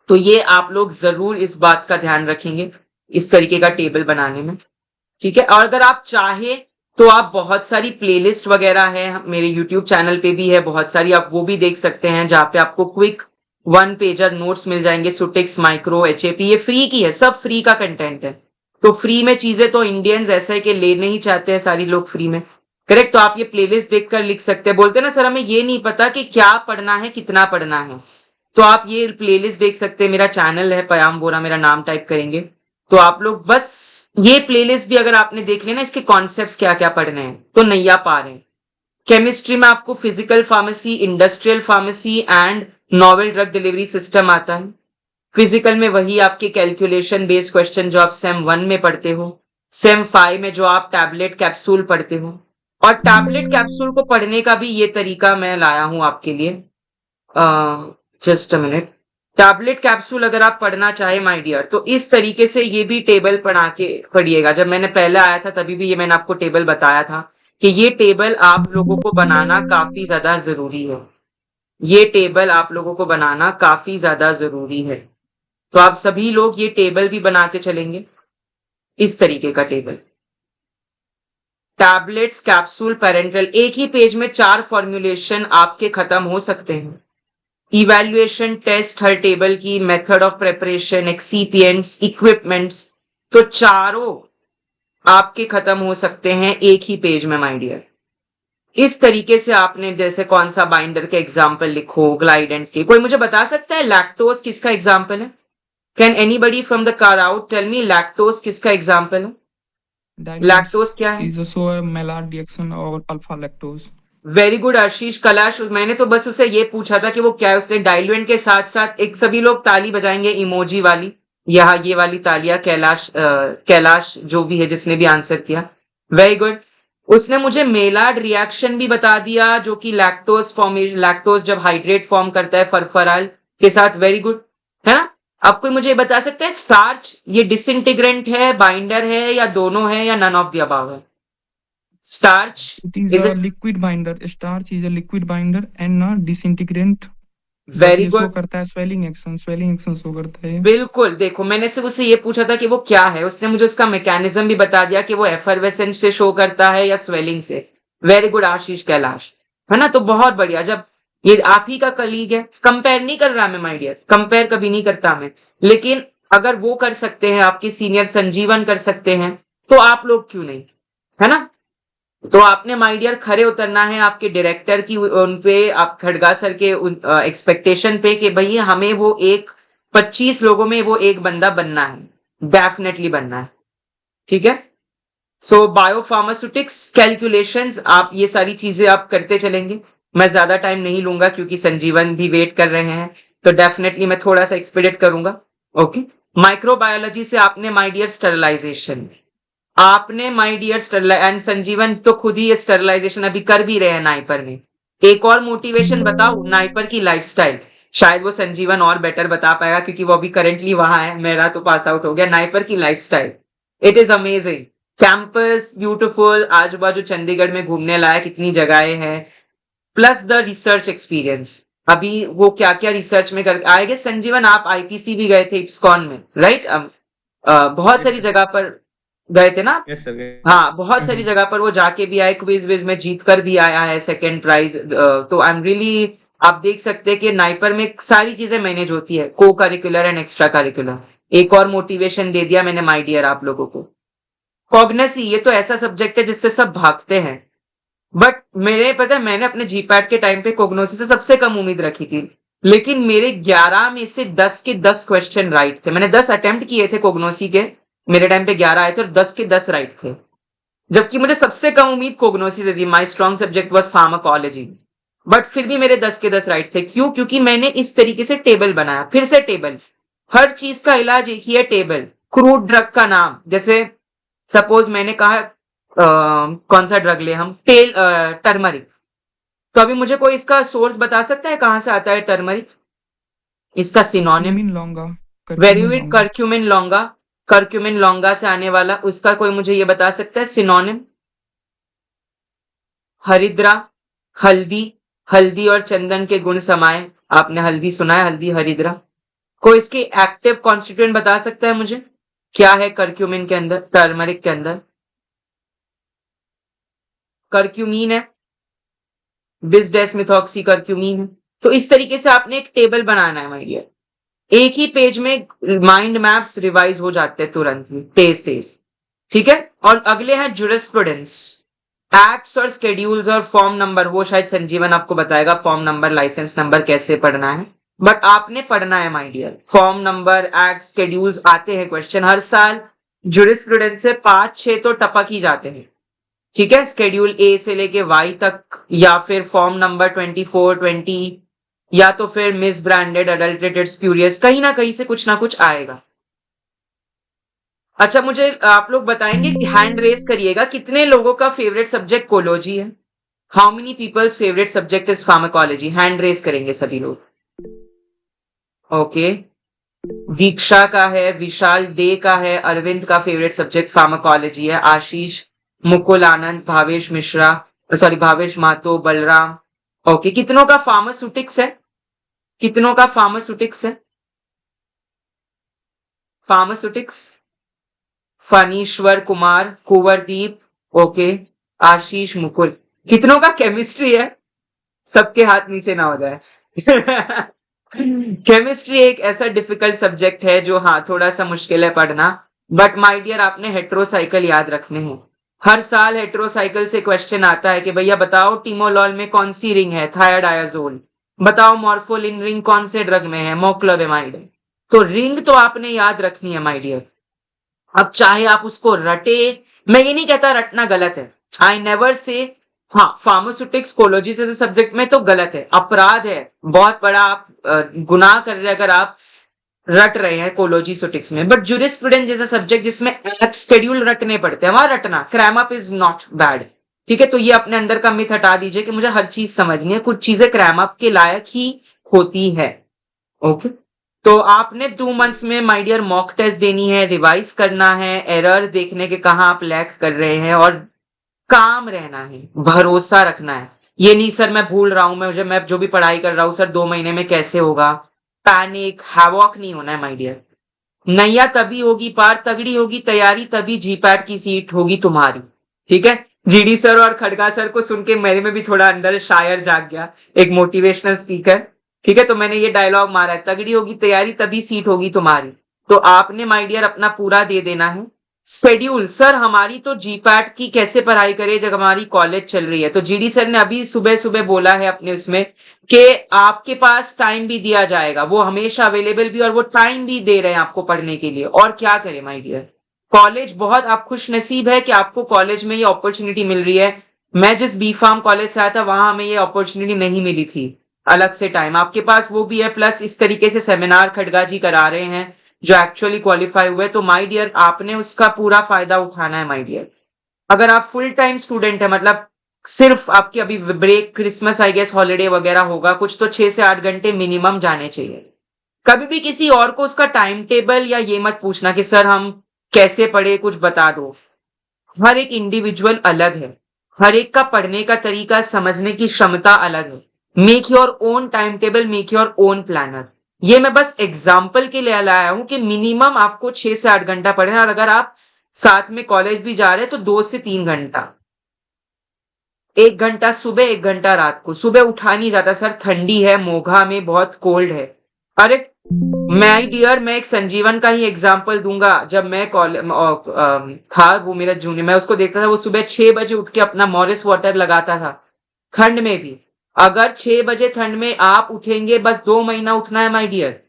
S3: तो ये आप लोग जरूर इस बात का ध्यान रखेंगे इस तरीके का टेबल बनाने में। ठीक है? और अगर आप चाहे तो आप बहुत सारी प्लेलिस्ट वगैरह है मेरे यूट्यूब चैनल पे भी है बहुत सारी, आप वो भी देख सकते हैं, जहां पे आपको क्विक 1 पेजर नोट्स मिल जाएंगे। सुटिक्स, माइक्रो, एचएपी, ये फ्री की है, सब फ्री का कंटेंट है। तो फ्री में चीजें तो इंडियंस ऐसा है कि लेने ही चाहते हैं सारी लोग फ्री में, करेक्ट? तो आप ये प्लेलिस्ट देखकर लिख सकते हैं। बोलते हैं ना सर हमें ये नहीं पता कि क्या पढ़ना है, कितना पढ़ना है, तो आप ये प्लेलिस्ट देख सकते हैं। मेरा चैनल है पयाम वोरा, मेरा नाम टाइप करेंगे तो आप लोग बस ये प्लेलिस्ट भी अगर आपने देख लेना, इसके कॉन्सेप्ट्स क्या क्या पढ़ने हैं, तो नैया पार है। केमिस्ट्री में आपको physical pharmacy, industrial pharmacy and novel drug delivery system आता है। फिजिकल में वही आपके कैलकुलेशन बेस्ड क्वेश्चन जो आप सेम 1 में पढ़ते हो, सेम 5 में जो आप टैबलेट कैप्सूल पढ़ते हो। और टैबलेट कैप्सूल को पढ़ने का भी ये तरीका मैं लाया हूं आपके लिए, just a minute. Tablet capsule अगर आप पढ़ना चाहे माय डियर, तो इस तरीके से ये भी टेबल बना के पढ़िएगा। जब मैंने पहले आया था तभी भी ये मैंने आपको टेबल बताया था कि ये टेबल आप लोगों को बनाना काफी ज्यादा जरूरी है। ये टेबल आप लोगों को बनाना काफी ज्यादा जरूरी है। तो आप सभी लोग ये टेबल भी बनाते चलेंगे। इस तरीके का टेबल। टैबलेट्स, कैप्सूल, पेरेंटल, एक ही पेज में 4 फॉर्मुलेशन आपके खत्म हो सकते हैं। इवैल्यूएशन टेस्ट हर टेबल की, method of preparation, excipients, equipments, तो चारों आपके खत्म हो सकते हैं एक ही पेज में माय डियर। इस तरीके से आपने जैसे कौन सा बाइंडर के एग्जाम्पल लिखो, ग्लाइडेंट के। कोई मुझे बता सकता है लैक्टोज किसका एग्जाम्पल है? Can anybody from the crowd tell me lactose किसका एग्जाम्पल है? लैक्टोज क्या है?
S5: is also a Maillard reaction or alpha lactose.
S3: Very good Ashish. Kailash, मैंने तो बस उसे ये पूछा था कि वो क्या है। उसने डाइल्यूएंट के साथ साथ एक, सभी लोग ताली बजाएंगे इमोजी वाली, यहाँ ये वाली तालियां। कैलाश जो भी है जिसने भी आंसर किया, वेरी गुड। उसने मुझे मेलार्ड रिएक्शन भी बता दिया, जो कि लैक्टोज जब हाइड्रेट फॉर्म करता है फरफराल के साथ, वेरी गुड, है ना। अब कोई मुझे बता सकता है स्टार्च ये डिसइंटीग्रेंट है, बाइंडर है, या दोनों है, या नन ऑफ द अबव है? Starch
S5: It is
S3: is
S5: a
S3: it?
S5: liquid binder. Starch is a liquid binder and a disintegrant. But
S3: very
S5: ये शो
S3: गुड,
S5: करता है swelling action शो करता है।
S3: बिल्कुल। देखो, मैंने सिर्फ उससे ये पूछा था कि वो क्या है, उसने मुझे उसका मैकेनिज्म भी बता दिया कि वो एफरवेसेंस से शो करता है या स्वेलिंग से। वेरी गुड आशीष, कैलाश, है ना। तो बहुत बढ़िया। जब ये आप ही का कलीग है, कंपेयर नहीं कर रहा मैं माय डियर, कंपेयर कभी नहीं करता मैं, लेकिन अगर वो कर सकते हैं, आपके सीनियर संजीवन कर सकते हैं, तो आप लोग क्यों नहीं, है ना। तो आपने माय डियर खरे उतरना है आपके डायरेक्टर की उनपे, आप खड़गा सर के एक्सपेक्टेशन पे कि भैया हमें वो 25 लोगों में वो एक बंदा बनना है, डेफिनेटली बनना है, ठीक है। सो बायोफार्मास्यूटिक्स कैलकुलेशंस, आप ये सारी चीजें आप करते चलेंगे। मैं ज्यादा टाइम नहीं लूंगा क्योंकि संजीवन भी वेट कर रहे हैं, तो डेफिनेटली मैं थोड़ा सा एक्सपीडिट करूंगा। ओके, माइक्रोबायोलॉजी से आपने माय डियर स्टरलाइजेशन, आपने माय डियर एंड संजीवन तो खुद ही स्टरलाइजेशन अभी कर भी रहे हैं नाइपर में। एक और मोटिवेशन बताओ, नाइपर की लाइफस्टाइल, शायद वो संजीवन और बेटर बता पाएगा क्योंकि वो अभी करंटली वहां है, मेरा तो पास आउट हो गया। नाइपर की lifestyle, it is amazing. Campus beautiful, आजू बाजू चंडीगढ़ में घूमने लायक इतनी जगहें हैं, प्लस द रिसर्च एक्सपीरियंस। अभी वो क्या क्या रिसर्च में कर आएंगे। संजीवन, आप आईपीसी भी गए थे इप्सकॉन में, राइट? बहुत सारी जगह पर गए थे ना?
S6: Yes sir.
S3: हाँ, बहुत सारी जगह पर वो जाके भी आए, क्विज विज में जीत कर भी आया है सेकंड प्राइज। तो आई एम रियली, आप देख सकते हैं कि नाइपर में सारी चीजें मैनेज होती है, को करिकुलर एंड एक्स्ट्रा करिकुलर। एक और मोटिवेशन दे दिया मैंने माय डियर आप लोगों को। कॉग्नेसी, ये तो ऐसा सब्जेक्ट है जिससे सब भागते हैं, बट मेरे पता है मैंने अपने जीपैट के टाइम पे कोग्नोसी से सबसे कम उम्मीद रखी थी, लेकिन मेरे 11 में से 10 के 10 क्वेश्चन राइट थे। मैंने 10 अटेम्प्ट किए थे कोग्नोसी के, मेरे टाइम पे 11 आए थे और 10 के 10 राइट थे, जबकि मुझे सबसे कम उम्मीद कोग्नोसी से थी। My strong subject was pharmacology, but फिर भी मेरे 10 के 10 राइट थे। क्यों? क्योंकि मैंने इस तरीके से टेबल बनाया। फिर से टेबल, हर चीज का इलाज एक ही है टेबल। क्रूड ड्रग का नाम, जैसे सपोज मैंने कहा कौन सा ड्रग ले हम, टर्मरिक, तो अभी मुझे कोई इसका सोर्स बता सकता है कहां से आता है टर्मरिक, इसका synonym?
S5: Curcumin longa.
S3: Very
S5: Curcumin
S3: good,
S5: longa.
S3: Curcumin longa. Curcumin longa से आने वाला, उसका कोई मुझे ये बता सकता है सिनोनिम? हरिद्रा, हल्दी, हल्दी और चंदन के गुण समाये, आपने हल्दी सुना है, हल्दी हरिद्रा। कोई इसके एक्टिव कॉन्स्टिट्यूएंट बता सकता है मुझे, क्या है कर्क्यूमिन के अंदर, टर्मरिक के अंदर? कर्क्यूमीन है, बिसडेस्मिथॉक्सी कर्क्यूमीन है। तो इस तरीके से आपने एक टेबल बनाना है माय डियर। एक ही पेज में माइंड मैप्स रिवाइज हो जाते हैं तुरंत ही, तेज तेज, ठीक है। और अगले हैं जुरिस्प्रूडेंस, एक्ट्स और स्केड्यूल्स और फॉर्म नंबर। वो शायद संजीवन आपको बताएगा फॉर्म नंबर, लाइसेंस नंबर कैसे पढ़ना है, बट आपने पढ़ना है my dear. Form number, act, schedules आते हैं क्वेश्चन हर साल। जुरिस्प्रूडेंस से 5-6 तो टपक ही जाते हैं, ठीक है। स्केड्यूल ए से लेके वाई तक, या फिर फॉर्म नंबर 24, 20, या तो फिर मिस ब्रांडेड, अडल्ट्रेटेड, स्प्यूरियस, कहीं ना कहीं से कुछ ना कुछ आएगा। अच्छा, मुझे आप लोग बताएंगे कि हैंड रेस करिएगा, कितने लोगों का फेवरेट सब्जेक्ट कोलोजी है? How many people's favourite subject is pharmacology? Hand raise करेंगे सभी लोग। ओके, दीक्षा का है, विशाल दे का है, अरविंद का फेवरेट सब्जेक्ट फार्माकोलॉजी है, आशीष, मुकुल आनंद, भावेश मिश्रा, सॉरी भावेश मातो, बलराम। ओके, कितनों का फार्मास्यूटिक्स है? कितनों का फार्मास्यूटिक्स है? फार्मास्यूटिक्स, फनीश्वर कुमार, कुंवरदीप, ओके, आशीष, मुकुल। कितनों का केमिस्ट्री है? सबके हाथ नीचे ना हो जाए। केमिस्ट्री एक ऐसा डिफिकल्ट सब्जेक्ट है जो हाँ थोड़ा सा मुश्किल है पढ़ना, बट माय डियर आपने हेट्रोसाइकिल याद रखने हैं। हर साल हेट्रोसाइकिल से क्वेश्चन आता है कि भैया बताओ टिमोलॉल में कौन सी रिंग है, थायोडायाजोल। बताओ मॉर्फोलिन रिंग कौन से ड्रग में है, मोक्लोवेमाइड। तो रिंग तो आपने याद रखनी है माय डियर। अब चाहे आप उसको रटे, मैं ये नहीं कहता रटना गलत है, आई नेवर से। हाँ, फार्मास्यूटिक्स कोलॉजी जैसे सब्जेक्ट में तो गलत है, अपराध है, बहुत बड़ा आप गुनाह कर रहे हैं अगर आप रट रहे हैं कोलॉजी सुटिक्स में। बट ज्यूरिस्प्रूडेंस जैसा सब्जेक्ट जिसमें एक्ट शेड्यूल रटने पड़ते हैं, वहां रटना, cram up is not bad. ठीक है, तो ये अपने अंदर का मिथ हटा दीजिए कि मुझे हर चीज समझनी है, कुछ चीजें क्रैम अप के लायक ही होती है। ओके, तो आपने 2 मंथ्स में माय डियर मॉक टेस्ट देनी है, रिवाइज करना है, एरर देखने के कहां आप लैक कर रहे हैं, और काम रहना है, भरोसा रखना है। ये नहीं सर मैं भूल रहा हूं, मैं जो भी पढ़ाई कर रहा हूं सर 2 महीने में कैसे होगा। पैनिक हैवॉक नहीं होना है माय डियर। नैया तभी होगी पार, तगड़ी होगी तैयारी, तभी जीपैट की सीट होगी तुम्हारी। ठीक है, जीडी सर और खड़गा सर को सुन के मेरे में भी थोड़ा अंदर शायर जाग गया, एक मोटिवेशनल स्पीकर। ठीक है, तो मैंने ये डायलॉग मारा है, तगड़ी होगी तैयारी तभी सीट होगी तुम्हारी। तो आपने माय डियर अपना पूरा दे देना है। शेड्यूल सर हमारी तो जीपैट की कैसे पढ़ाई करे जब हमारी कॉलेज चल रही है, तो जीडी सर ने अभी सुबह सुबह बोला है अपने उसमें कि आपके पास टाइम भी दिया जाएगा, वो हमेशा अवेलेबल भी, और वो टाइम भी दे रहे हैं आपको पढ़ने के लिए। और क्या करें माय डियर, कॉलेज बहुत आप खुश नसीब है कि आपको कॉलेज में ये अपॉर्चुनिटी मिल रही है। मैं जिस बी फार्म कॉलेज से आया था वहां हमें ये अपॉर्चुनिटी नहीं मिली थी, अलग से टाइम आपके पास वो भी है, प्लस इस तरीके से सेमिनार खड़गा जी करा रहे हैं जो एक्चुअली क्वालिफाई हुए। तो माय डियर आपने उसका पूरा फायदा उठाना है माय डियर। अगर आप फुल टाइम स्टूडेंट है, मतलब सिर्फ आपकी अभी break, Christmas I guess holiday वगैरह होगा कुछ, तो 6 से 8 घंटे मिनिमम जाने चाहिए। कभी भी किसी और को उसका टाइम टेबल या ये मत पूछना कि सर हम कैसे पढ़े, कुछ बता दो। हर एक इंडिविजुअल अलग है, हर एक का पढ़ने का तरीका, समझने की क्षमता अलग है। Make your own time table, make your own planner. ये मैं बस एग्जाम्पल के लिए लाया हूं कि मिनिमम आपको 6 से 8 घंटा पढ़ना, और अगर आप साथ में कॉलेज भी जा रहे हैं तो 2 से 3 घंटा, 1 घंटा सुबह 1 घंटा रात को। सुबह उठा नहीं जाता सर, ठंडी है, मोघा में बहुत कोल्ड है। अरे माय डियर मैं एक संजीवन का ही एग्जांपल दूंगा, जब मैं कॉलेज था, वो मेरा जूनियर, मैं उसको देखता था, वो सुबह 6 बजे उठ के अपना मॉरिस वाटर लगाता था, ठंड में भी। अगर 6 बजे ठंड में आप उठेंगे, बस 2 महीना उठना है माय डियर,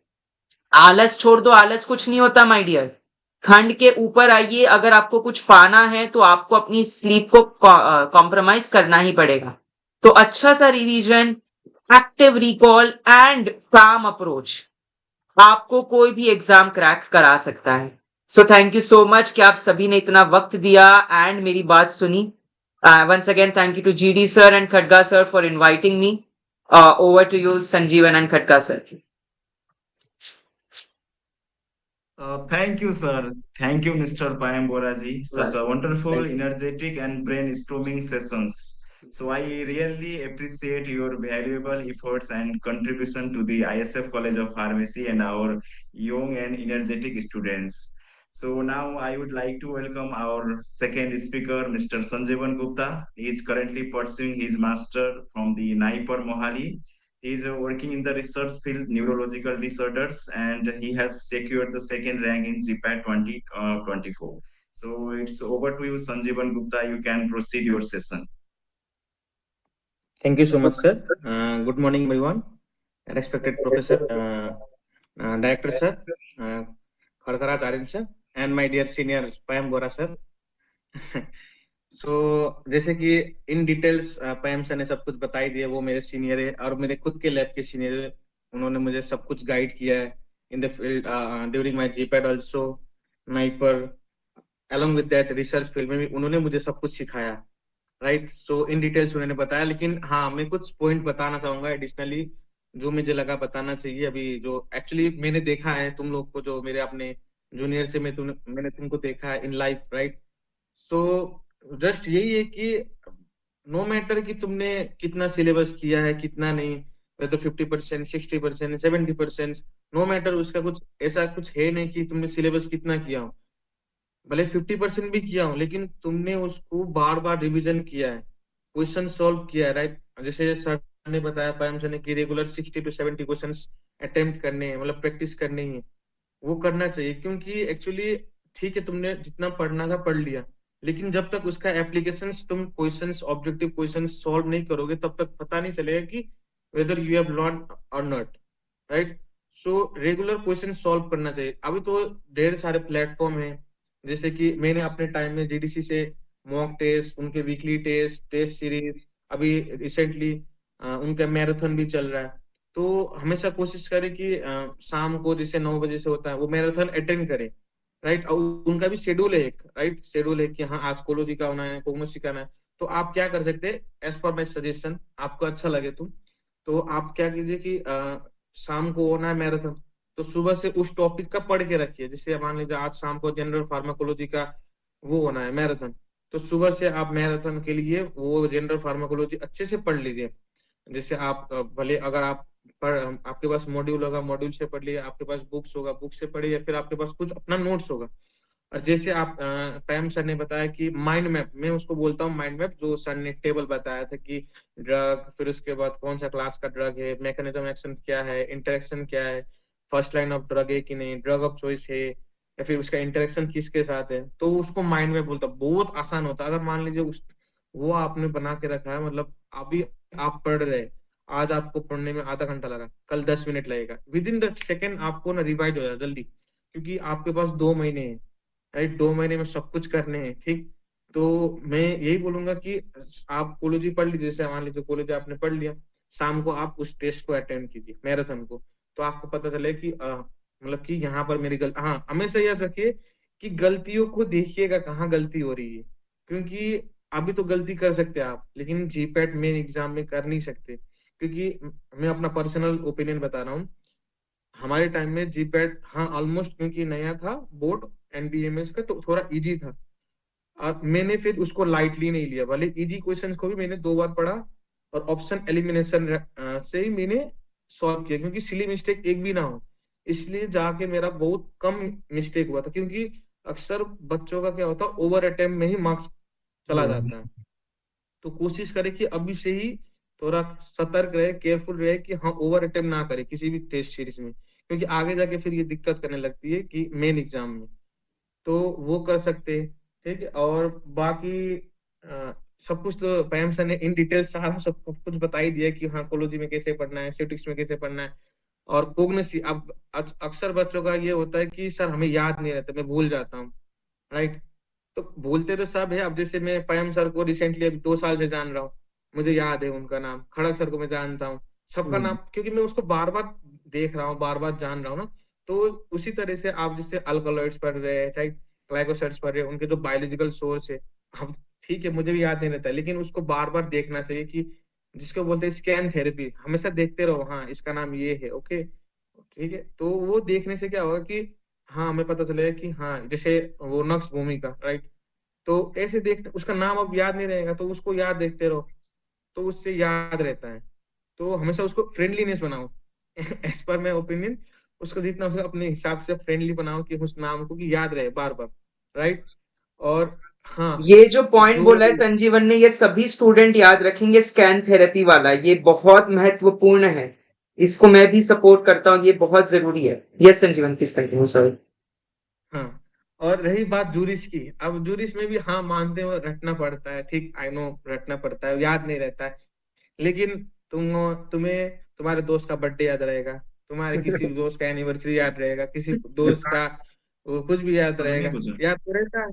S3: आलस छोड़ दो, आलस कुछ नहीं होता माय डियर। ठंड के ऊपर आइए, अगर आपको कुछ पाना है तो आपको अपनी स्लीप को कॉम्प्रोमाइज करना ही पड़ेगा। तो अच्छा सा रिवीजन, एक्टिव रिकॉल एंड काम अप्रोच, आपको कोई भी एग्जाम क्रैक करा सकता है। So thank you so much कि आप सभी ने इतना वक्त दिया एंड मेरी बात सुनी। Once again thank you to GD sir and Khadga sir for inviting me. Over to you Sanjeevan and Khadga sir.
S2: Thank you, sir. Thank you, Mr. Payam Boraji. Such a wonderful, energetic, and brainstorming sessions. So I really appreciate your valuable efforts and contribution to the ISF College of Pharmacy and our young and energetic students. So now I would like to welcome our second speaker, Mr. Sanjeevan Gupta. He is currently pursuing his master from the Naipur Mohali. He is working in the research field neurological disorders, and he has secured the second rank in GPAT 2024. So it's over to you, Sanjeevan Gupta. You can proceed your session.
S6: Thank you so much, sir. Good morning, everyone. Respected Professor, Director, sir, Khadgaraj Aryan, sir, and my dear senior Payam Bora, sir. जैसे कि in details पयम sir ने सब कुछ बताई दिया, वो मेरे senior है और मेरे खुद के लैब के सीनियर है। उन्होंने मुझे सब कुछ गाइड किया है in the field during my GPAT also NIPER, along with that research field में भी उन्होंने मुझे सब कुछ सिखाया, राइट। सो इन डिटेल्स उन्होंने बताया, लेकिन हाँ मैं कुछ पॉइंट बताना चाहूंगा एडिशनली जो मुझे लगा बताना चाहिए। अभी जो एक्चुअली मैंने देखा है तुम लोग को, जो मेरे अपने जूनियर से मैंने तुमको देखा है in life, right. So just यही है कि नो मैटर कि तुमने कितना सिलेबस किया है कितना नहीं, तो 50%, 60%, 70%, नो मैटर, उसका कुछ ऐसा कुछ है नहीं कि तुमने सिलेबस कितना किया हो। भले 50% भी किया हूँ, लेकिन तुमने उसको बार बार रिवीजन किया है, क्वेश्चन सॉल्व किया है, राइट। जैसे सर ने बताया, पायम सर ने, कि रेगुलर 60 to 70 क्वेश्चन अटेम्प्ट करने हैं, मतलब प्रैक्टिस करनी है, वो करना चाहिए। क्योंकि एक्चुअली ठीक है, तुमने जितना पढ़ना था पढ़ लिया, लेकिन जब तक उसका एप्लीकेशंस, तुम क्वेश्चंस, ऑब्जेक्टिव क्वेश्चंस सॉल्व नहीं करोगे, तब तक पता नहीं चलेगा कि वेदर यू हैव लर्न और not, right. So regular question solve करना चाहिए। अभी तो ढेर सारे प्लेटफॉर्म हैं, जैसे कि मैंने अपने टाइम में जीडीसी से मॉक टेस्ट, उनके वीकली टेस्ट, टेस्ट सीरीज, अभी रिसेंटली उनका मैराथन भी चल रहा है। तो हमेशा कोशिश करें कि शाम को जैसे 9 बजे से होता है, वो मैराथन अटेंड करें, राइट। और उनका भी शेड्यूल है एक, राइट, शेड्यूल है कि हाँ आज कोलोजी का होना है, कोग्नोसी का होना है। तो आप क्या कर सकते हैं, एज पर माई सजेशन, आपको अच्छा लगे तो आप क्या कीजिए कि शाम को होना है मैराथन, तो सुबह से उस टॉपिक का पढ़ के रखिए। जैसे मान लीजिए आज शाम को जनरल फार्माकोलॉजी का वो होना है मैराथन, तो सुबह से आप मैराथन के लिए वो जनरल फार्माकोलॉजी अच्छे से पढ़ लीजिए। जैसे आप भले अगर आप आपके पास मॉड्यूल होगा, मॉड्यूल से पढ़ लिए, आपके पास बुक्स होगा, बुक से पढ़िए, या फिर आपके पास कुछ अपना नोट्स होगा। और जैसे आप पैम सर ने बताया कि माइंड मैप, मैं उसको बोलता हूँ माइंड मैप, जो सर ने टेबल बताया था कि ड्रग, फिर उसके बाद कौन सा क्लास का ड्रग है, मैकेनिज्म एक्शन क्या है, इंटरेक्शन क्या है, फर्स्ट लाइन ऑफ ड्रग है कि नहीं, ड्रग ऑफ चॉइस है, या फिर उसका इंटरेक्शन किसके साथ है, तो उसको माइंड मैप बोलता। बहुत आसान होता है। अगर मान लीजिए उस वो आपने बना के रखा है, मतलब अभी आप पढ़ रहे, आज आपको पढ़ने में आधा घंटा लगा, कल 10 मिनट लगेगा, विद इन द सेकेंड आपको ना रिवाइज हो जाए जल्दी, क्योंकि आपके पास 2 महीने हैं, राइट। 2 महीने में सब कुछ करने हैं, ठीक। तो मैं यही बोलूंगा कि आप कोलोजी पढ़ लीजिए। जैसे मान लीजिए कोलोजी आपने पढ़ लिया, शाम को आप उस टेस्ट को अटेंड कीजिए, मैराथन को, तो आपको पता चले कि मतलब कि यहाँ पर मेरी गलती, हाँ हमेशा याद रखिए कि गलतियों को देखिएगा कहाँ गलती हो रही है, क्योंकि अभी तो गलती कर सकते हैं आप, लेकिन जीपैट मेन एग्जाम में कर नहीं सकते। क्योंकि मैं अपना पर्सनल ओपिनियन बता रहा हूँ, हमारे टाइम में जीपैट, हाँ ऑलमोस्ट, क्योंकि नया था बोर्ड एनबीएमएस का, तो थोड़ा इजी था। मैंने फिर उसको लाइटली नहीं लिया, भले इजी क्वेश्चंस को भी मैंने 2 बार पढ़ा, और ऑप्शन एलिमिनेशन से ही मैंने सॉल्व किया, क्योंकि सिली मिस्टेक एक भी ना हो। इसलिए जाके मेरा बहुत कम मिस्टेक हुआ था, क्योंकि अक्सर बच्चों का क्या होता है, ओवर अटेम्प्ट में ही मार्क्स चला जाता है। तो कोशिश करें कि अभी से ही थोड़ा सतर्क रहे, केयरफुल रहे, कि हाँ ओवर अटेम्प्ट ना करे किसी भी टेस्ट सीरीज में, क्योंकि आगे जाके फिर ये दिक्कत करने लगती है कि मेन एग्जाम में। तो वो कर सकते हैं, ठीक है। और बाकी सब कुछ तो पयम सर ने इन डिटेल सारा सब कुछ बता ही दिया कि हाँ कोलोजी में कैसे पढ़ना है, स्टैटिस्टिक्स में कैसे पढ़ना है, और कोग्निसी। अब अक्सर बच्चों का ये होता है कि सर हमें याद नहीं रहता, मैं भूल जाता हूँ, राइट। तो बोलते तो सब है। अब जैसे मैं पयम सर को रिसेंटली अभी 2 साल से जान रहा हूँ, मुझे याद है उनका नाम, खड़क सर को मैं जानता हूँ, सबका नाम, क्योंकि मैं उसको बार बार देख रहा हूँ, बार बार जान रहा हूँ ना। तो उसी तरह से आप जैसे अल्कलॉइड्स पढ़ रहे हैं, राइट, ग्लाइकोसाइड्स पढ़ रहे हैं, उनके जो बायोलॉजिकल सोर्स है, हम ठीक है, मुझे भी याद नहीं रहता, लेकिन उसको बार बार देखना चाहिए, कि जिसको बोलते हैं स्कैन थेरेपी, हमेशा देखते रहो, हाँ इसका नाम ये है, ओके, ठीक है। तो वो देखने से क्या होगा कि हाँ हमें पता चलेगा कि हाँ, जैसे वो नक्स भूमिका, राइट। तो ऐसे देखते, उसका नाम अब याद नहीं रहेगा, तो उसको याद देखते रहो, तो उससे याद रहता है। तो हमेशा उसको फ्रेंडलीनेस बनाओ एज पर माई ओपिनियन, उसको जितना उसको अपने हिसाब से फ्रेंडली बनाओ, कि उस नाम को कि याद रहे बार बार, राइट। और हाँ,
S3: ये जो पॉइंट
S6: जो
S3: बोला है संजीवन ने, ये सभी स्टूडेंट याद रखेंगे, स्कैन थेरेपी वाला, ये बहुत महत्वपूर्ण है, इसको मैं भी सपोर्ट करता हूँ, ये बहुत जरूरी है। Yes Sanjeevan, please continue, sorry.
S6: हाँ, और रही बात जूरिस की, अब जूरिस में भी हाँ मानते हो रटना पड़ता है, ठीक, आई नो रटना पड़ता है, याद नहीं रहता है, लेकिन तुम्हें तुम्हारे दोस्त का बर्थडे याद रहेगा, तुम्हारे किसी दोस्त का एनिवर्सरी याद रहेगा, किसी दोस्त का वो कुछ भी याद रहेगा, याद तो रहता है,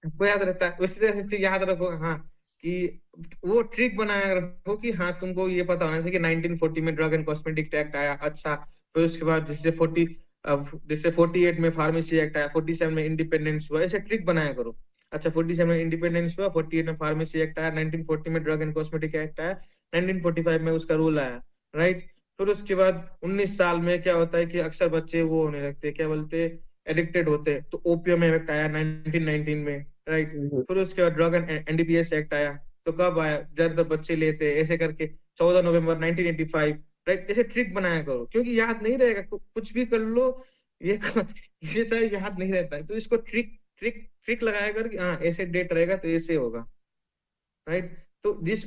S6: आपको याद रहता है। उसी तरह से याद रखो, हाँ, कि वो ट्रिक बनाया रखो कि हाँ तुमको ये पता होना चाहिए कि 1940 में ड्रग एंड कॉस्मेटिक एक्ट आया, अच्छा, फिर उसके बाद जैसे 48 में फार्मेसी एक्ट आया, 47 में इंडिपेंडेंस हुआ, ऐसे ट्रिक बनाया करो। अच्छा, 47 में इंडिपेंडेंस हुआ, 48 में फार्मेसी एक्ट आया, 1940 में ड्रग एंड कॉस्मेटिक एक्ट आया, 1945 में उसका रूल आया, राइट। फिर उसके बाद 19 साल में क्या होता है कि अक्सर बच्चे वो होने लगते हैं, क्या बोलते हैं, एडिक्टेड होते हैं, तो ओपियम एक्ट आया 1919 में, राइट। फिर उसके बाद ड्रग एंड एनडीपीएस एक्ट आया, तो कब आया, जब बच्चे लेते हैं, ऐसे करके 14 नवंबर 1985, राइट। ऐसे ट्रिक बनाया करो, क्योंकि याद नहीं रहेगा, कुछ भी कर लो, ये ये शायद याद नहीं रहता है, तो इसको ट्रिक ट्रिक ट्रिक लगाया कर कि हाँ ऐसे डेट रहेगा तो ऐसे होगा, राइट। तो जिस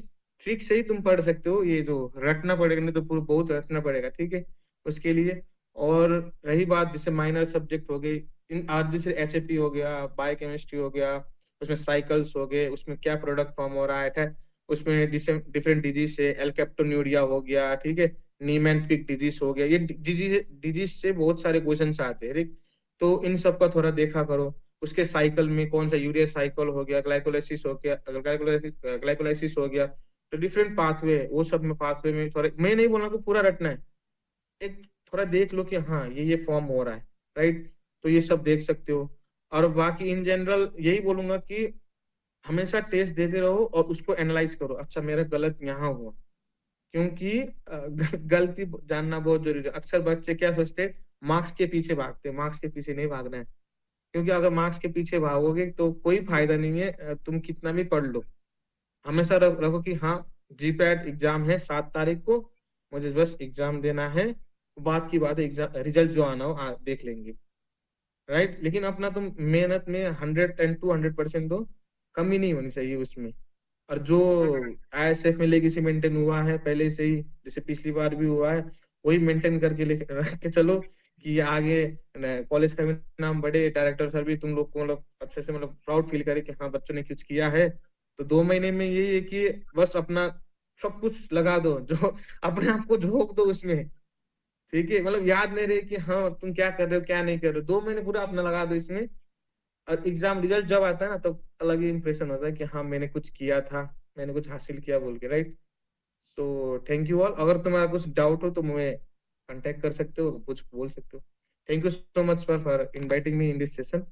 S6: ट्रिक से ही तुम पढ़ सकते हो, ये जो रटना पड़ेगा नहीं तो पूरा बहुत रटना पड़ेगा, ठीक है, उसके लिए। और रही बात जैसे माइनर सब्जेक्ट हो गई, इन आज जैसे एचएपी हो गया, बायोकेमिस्ट्री हो गया, उसमें साइकिल्स हो गए, उसमें क्या प्रोडक्ट फॉर्म हो रहा है, उसमें डिफरेंट डिजीज से एल्केप्टोन्यूरिया हो गया, ठीक है, नीमेंटिक डिजीज हो गया, ये डिजीज से बहुत सारे क्वेश्चन आते हैं, ठीक। तो इन सब का थोड़ा देखा करो। उसके साइकिल में कौन सा यूरिया साइकिल हो गया, ग्लाइकोलाइसिस हो गया, अगर ग्लाइकोलाइसिस हो गया, तो डिफरेंट पाथवे, वो सब में पाथवे में थोड़ा, मैं नहीं बोल रहा कि पूरा रटना है, एक थोड़ा देख लो कि हाँ ये फॉर्म हो रहा है, राइट। तो ये सब देख सकते हो। और बाकी इन जनरल यही बोलूंगा कि हमेशा टेस्ट देते रहो और उसको एनालाइज करो, अच्छा मेरा गलत यहाँ हुआ, क्योंकि गलती जानना बहुत जरूरी है। अक्सर बच्चे क्या सोचते, मार्क्स के पीछे भागते, मार्क्स के पीछे नहीं भागना है, क्योंकि अगर मार्क्स के पीछे भागोगे तो कोई फायदा नहीं है, तुम कितना भी पढ़ लो। हमेशा रखो कि हाँ जीपैट एग्जाम है 7 तारीख को, मुझे बस एग्जाम देना है, बात की बात है, एग्जाम रिजल्ट जो आना हो देख लेंगे, राइट। लेकिन अपना तुम मेहनत में 100% दो, कमी नहीं होनी चाहिए उसमें। और जो आईएसएफ में लेगेसी मेंटेन हुआ है पहले से ही, जैसे पिछली बार भी हुआ है, वही मेंटेन करके रख के चलो कि आगे कॉलेज का भी नाम बढ़े, डायरेक्टर सर भी तुम लोग को मतलब अच्छे से मतलब प्राउड फील करे कि हाँ बच्चों ने कुछ किया है। तो 2 महीने में यही है कि बस अपना सब कुछ लगा दो, जो अपने आप को झोंक दो उसमें, ठीक है, मतलब याद नहीं रहे कि हाँ तुम क्या कर रहे हो क्या नहीं कर रहे हो, 2 महीने पूरा अपना लगा दो इसमें। और एग्जाम रिजल्ट जब आता है ना, तब अलग ही इंप्रेशन होता है कि हाँ मैंने कुछ किया था, मैंने कुछ हासिल किया बोल के, राइट। तो थैंक यू ऑल। अगर तुम्हारा कुछ डाउट हो तो मुझे कांटेक्ट कर सकते हो, कुछ बोल सकते हो। Thank you so much for inviting me in this session.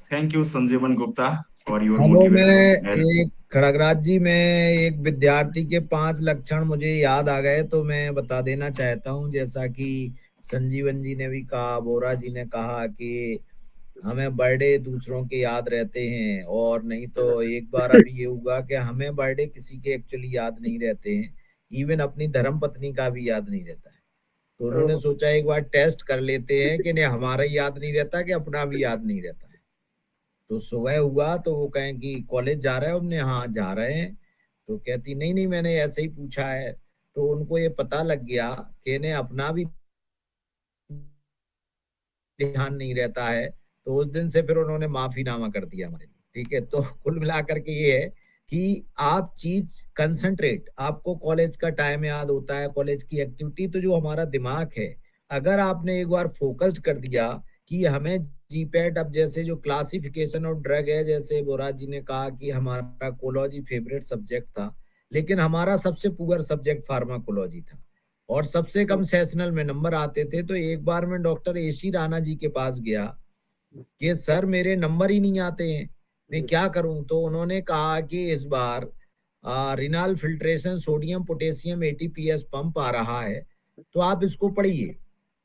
S2: Thank you, Sanjeevan Gupta, for your
S1: hello,
S2: motivation.
S1: मैं एक खड़गराज जी, मैं एक विद्यार्थी के 5 लक्षण मुझे याद आ गए तो मैं बता देना चाहता हूँ। जैसा कि संजीवन जी ने भी कहा, बोरा जी ने कहा कि हमें बर्थडे दूसरों के याद रहते हैं, और नहीं तो एक बार अभी ये हुआ कि हमें बर्थडे किसी के एक्चुअली याद नहीं रहते हैं, इवन अपनी धर्म पत्नी का भी याद नहीं रहता है। तो उन्होंने सोचा एक बार टेस्ट कर लेते हैं कि नहीं हमारा याद नहीं रहता कि अपना भी याद नहीं रहता है। तो सुबह हुआ तो वो कहें कि कॉलेज जा रहे हो, हमने हाँ जा रहे हैं। तो कहती नहीं नहीं मैंने ऐसे ही पूछा है। तो उनको ये पता लग गया कि इन्हें अपना भी ध्यान नहीं रहता है। तो उस दिन से फिर उन्होंने माफीनामा कर दिया हमारे लिए, ठीक है। तो कुल मिलाकर के ये है कि आप चीज कंसंट्रेट, आपको कॉलेज का टाइम याद होता है, कॉलेज की एक्टिविटी, तो जो हमारा दिमाग है, अगर आपने एक बार फोकस्ड कर दिया कि हमें जीपैट, अब जैसे जो क्लासिफिकेशन ऑफ ड्रग है, जैसे बोरा जी ने कहा कि हमारा कोलॉजी फेवरेट सब्जेक्ट था, लेकिन हमारा सबसे पुअर सब्जेक्ट फार्माकोलॉजी था और सबसे कम सेशनल में नंबर आते थे। तो एक बार मैं डॉक्टर एसी राणा जी के पास गया कि सर मेरे नंबर ही नहीं आते हैं, मैं क्या करूं। तो उन्होंने कहा कि इस बार renal filtration sodium potassium ATPase pump आ रहा है, तो आप इसको पढ़िए।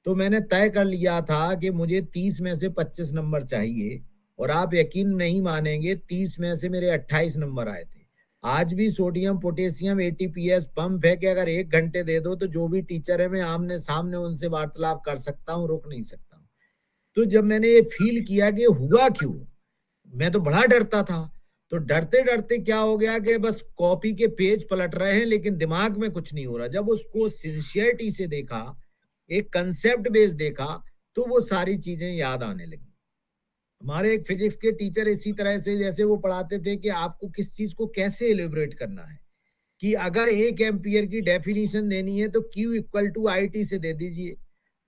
S1: तो मैंने तय कर लिया था कि मुझे 30 में से 25 नंबर चाहिए, और आप यकीन नहीं मानेंगे 30 में से मेरे 28 नंबर आए थे। आज भी सोडियम पोटेशियम एटीपीएस पंप है कि अगर 1 घंटे दे दो तो जो भी टीचर है मैं आमने सामने उनसे वार्तालाप कर सकता हूँ, रुक नहीं सकता हूँ। तो जब मैंने ये फील किया कि हुआ क्यों, मैं तो बड़ा डरता था। तो डरते डरते क्या हो गया कि बस कॉपी के पेज पलट रहे हैं लेकिन दिमाग में कुछ नहीं हो रहा। जब उसको सिंसियरिटी से देखा, एक कंसेप्ट बेस देखा, तो वो सारी चीजें याद आने लगी। हमारे एक फिजिक्स के टीचर इसी तरह से, जैसे वो पढ़ाते थे कि आपको किस चीज को कैसे एलिब्रेट करना है, कि अगर 1 एम्पियर की डेफिनेशन देनी है तो Q इक्वल टू IT से दे दीजिए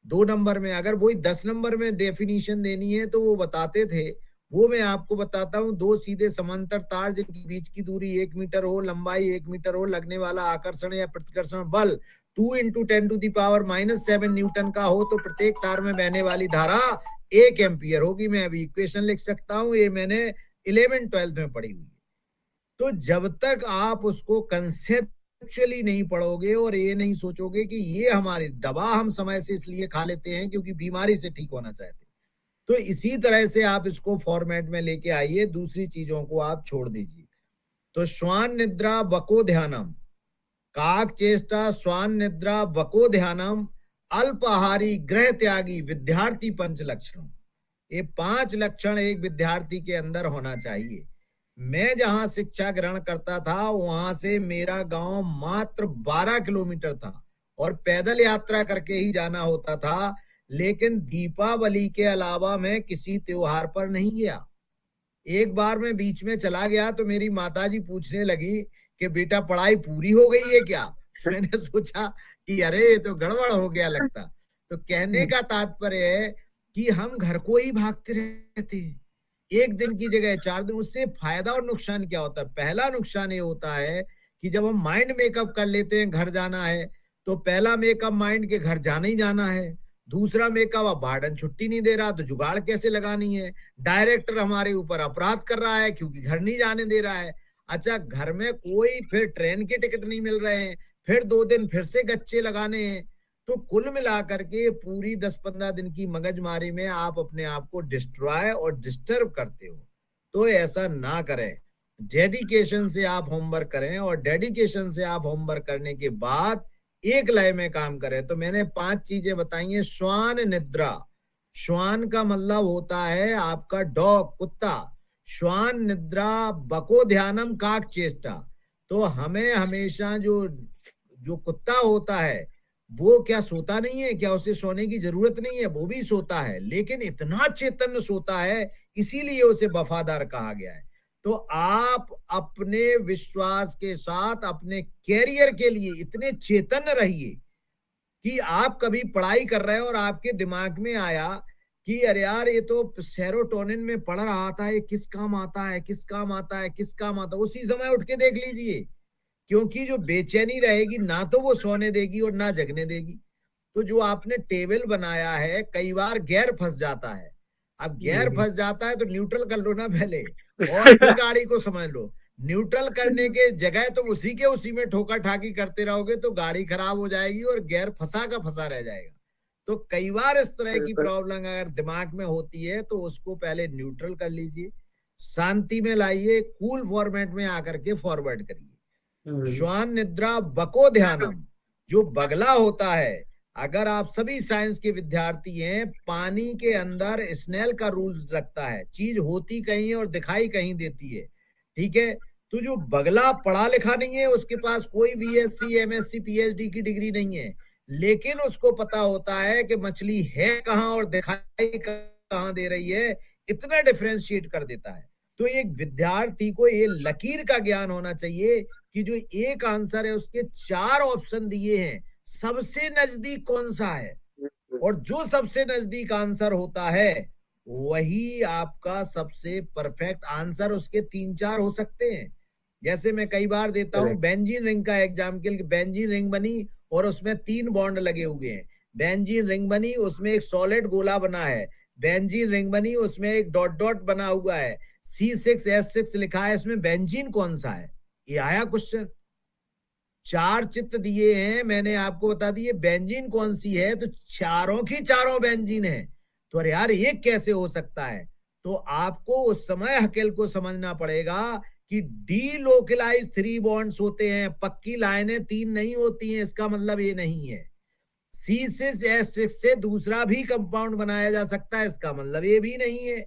S1: 2 नंबर में। अगर वही 10 नंबर में डेफिनेशन देनी है तो वो बताते थे, वो मैं आपको बताता हूँ, 2 सीधे समांतर तार जिनकी बीच की दूरी 1 मीटर हो, लंबाई 1 मीटर हो, लगने वाला आकर्षण या प्रतिकर्षण बल 2 × 10⁻⁷ न्यूटन का हो, तो प्रत्येक तार में बहने वाली धारा 1 एम्पियर होगी। मैं अभी इक्वेशन लिख सकता हूँ, ये मैंने 11th-12th में पढ़ी हुई है। तो जब तक आप उसको कंसेप्चुअली नहीं पढ़ोगे और ये नहीं सोचोगे कि ये हमारी दवा हम समय से इसलिए खा लेते हैं क्योंकि बीमारी से ठीक होना चाहते हैं, तो इसी तरह से आप इसको फॉर्मेट में लेके आइए, दूसरी चीजों को आप छोड़ दीजिए। तो श्वान निद्रा बको ध्यानम, काक चेष्टा, श्वान निद्रा, वको ध्यानम, अल्पाहारी, ग्रह त्यागी, विद्यार्थी पंच लक्षण। ये 5 लक्षण एक विद्यार्थी के अंदर होना चाहिए। मैं जहां शिक्षा ग्रहण करता था वहां से मेरा गांव मात्र 12 किलोमीटर था और पैदल यात्रा करके ही जाना होता था, लेकिन दीपावली के अलावा मैं किसी त्योहार पर नहीं गया। एक बार मैं बीच में चला गया तो मेरी माताजी पूछने लगी कि बेटा पढ़ाई पूरी हो गई है क्या? मैंने सोचा कि अरे ये तो गड़बड़ हो गया लगता। तो कहने का तात्पर्य है कि हम घर को ही भागते रहते हैं, एक दिन की जगह 4 दिन। उससे फायदा और नुकसान क्या होता है? पहला नुकसान ये होता है कि जब हम माइंड मेकअप कर लेते हैं घर जाना है, तो पहला मेकअप माइंड के घर जाना ही जाना है। दूसरा मेकअप, अब वार्डन छुट्टी नहीं दे रहा तो जुगाड़ कैसे लगानी है। डायरेक्टर हमारे ऊपर अपराध कर रहा है क्योंकि घर नहीं जाने दे रहा है। अच्छा, घर में कोई फिर ट्रेन के टिकट नहीं मिल रहे हैं, फिर 2 दिन फिर से गच्चे लगाने हैं। तो कुल मिलाकर के पूरी 10-15 दिन की मगजमारी में आप अपने आप को डिस्ट्रॉय और डिस्टर्ब करते हो। तो ऐसा ना करें, डेडिकेशन से आप होमवर्क करें और डेडिकेशन से आप होमवर्क करने के बाद एक लय में काम करें। तो मैंने 5 चीजें बताई हैं। श्वान निद्रा, श्वान का मतलब होता है आपका डॉग, कुत्ता। श्वान निद्रा, बको ध्यानम, काक चेष्टा। तो हमें हमेशा जो कुत्ता होता है वो क्या सोता नहीं है क्या? उसे सोने की जरूरत नहीं है, वो भी सोता है, लेकिन इतना चेतन सोता है, इसीलिए उसे वफादार कहा गया है। तो आप अपने विश्वास के साथ अपने कैरियर के लिए इतने चेतन रहिए कि आप कभी पढ़ाई कर रहे हो और आपके दिमाग में आया कि अरे यार ये तो सेरोटोनिन में पढ़ रहा था, ये किस काम आता है, किस काम आता है, किस काम आता है, उसी समय उठ के देख लीजिए। क्योंकि जो बेचैनी रहेगी ना तो वो सोने देगी और ना जगने देगी। तो जो आपने टेबल बनाया है, कई बार गियर फंस जाता है। अब गियर फंस जाता है तो न्यूट्रल कर लो ना पहले और फिर गाड़ी को समझ लो। न्यूट्रल करने के जगह तो उसी में ठोका ठाकी करते रहोगे तो गाड़ी खराब हो जाएगी और गियर फंसा का फंसा रह जाएगा। तो कई बार इस तरह की प्रॉब्लम अगर दिमाग में होती है तो उसको पहले न्यूट्रल कर लीजिए, शांति में लाइए, कूल फॉर्मेट में आकर के फॉरवर्ड करिए। श्वान निद्रा, बको ध्यानम, जो बगला होता है, अगर आप सभी साइंस के विद्यार्थी हैं, पानी के अंदर स्नेल का रूल्स रखता है, चीज होती कहीं और दिखाई कहीं देती है, ठीक है। तो जो बगला पढ़ा लिखा नहीं है, उसके पास कोई बीएससी, एमएससी, पीएचडी की डिग्री नहीं है, लेकिन उसको पता होता है कि मछली है कहाँ और दिखाई कहाँ दे रही है, इतना डिफरेंशिएट कर देता है। तो एक विद्यार्थी को ये लकीर का ज्ञान होना चाहिए कि जो एक आंसर है उसके 4 ऑप्शन दिए हैं, सबसे नजदीक कौन सा है, और जो सबसे नजदीक आंसर होता है वही आपका सबसे परफेक्ट आंसर। उसके 3-4 हो सकते हैं। जैसे मैं कई बार देता हूं बेंजीन रिंग का एग्जाम्पल, बेंजीन रिंग बनी और उसमें 3 बॉन्ड लगे हुए हैं। बेंजीन रिंग बनी, उसमें एक सॉलिड गोला बना है। बेंजीन रिंग बनी, उसमें एक डॉट डॉट बना हुआ है, C6H6 लिखा है, इसमें बेंजीन कौन सा है? ये आया क्वेश्चन। 4 चित्र दिए हैं, मैंने आपको बता दिए बेंजीन कौन सी है, तो चारों की चारों बेंजीन है। तो अरे यार ये कैसे हो सकता है? तो आपको उस समय हकेल को समझना पड़ेगा कि डीलोकलाइज 3 बॉन्ड्स होते हैं, पक्की लाइनें 3 नहीं होती हैं, इसका मतलब ये नहीं है। C6H6 से दूसरा भी कंपाउंड बनाया जा सकता है, इसका मतलब ये भी नहीं है।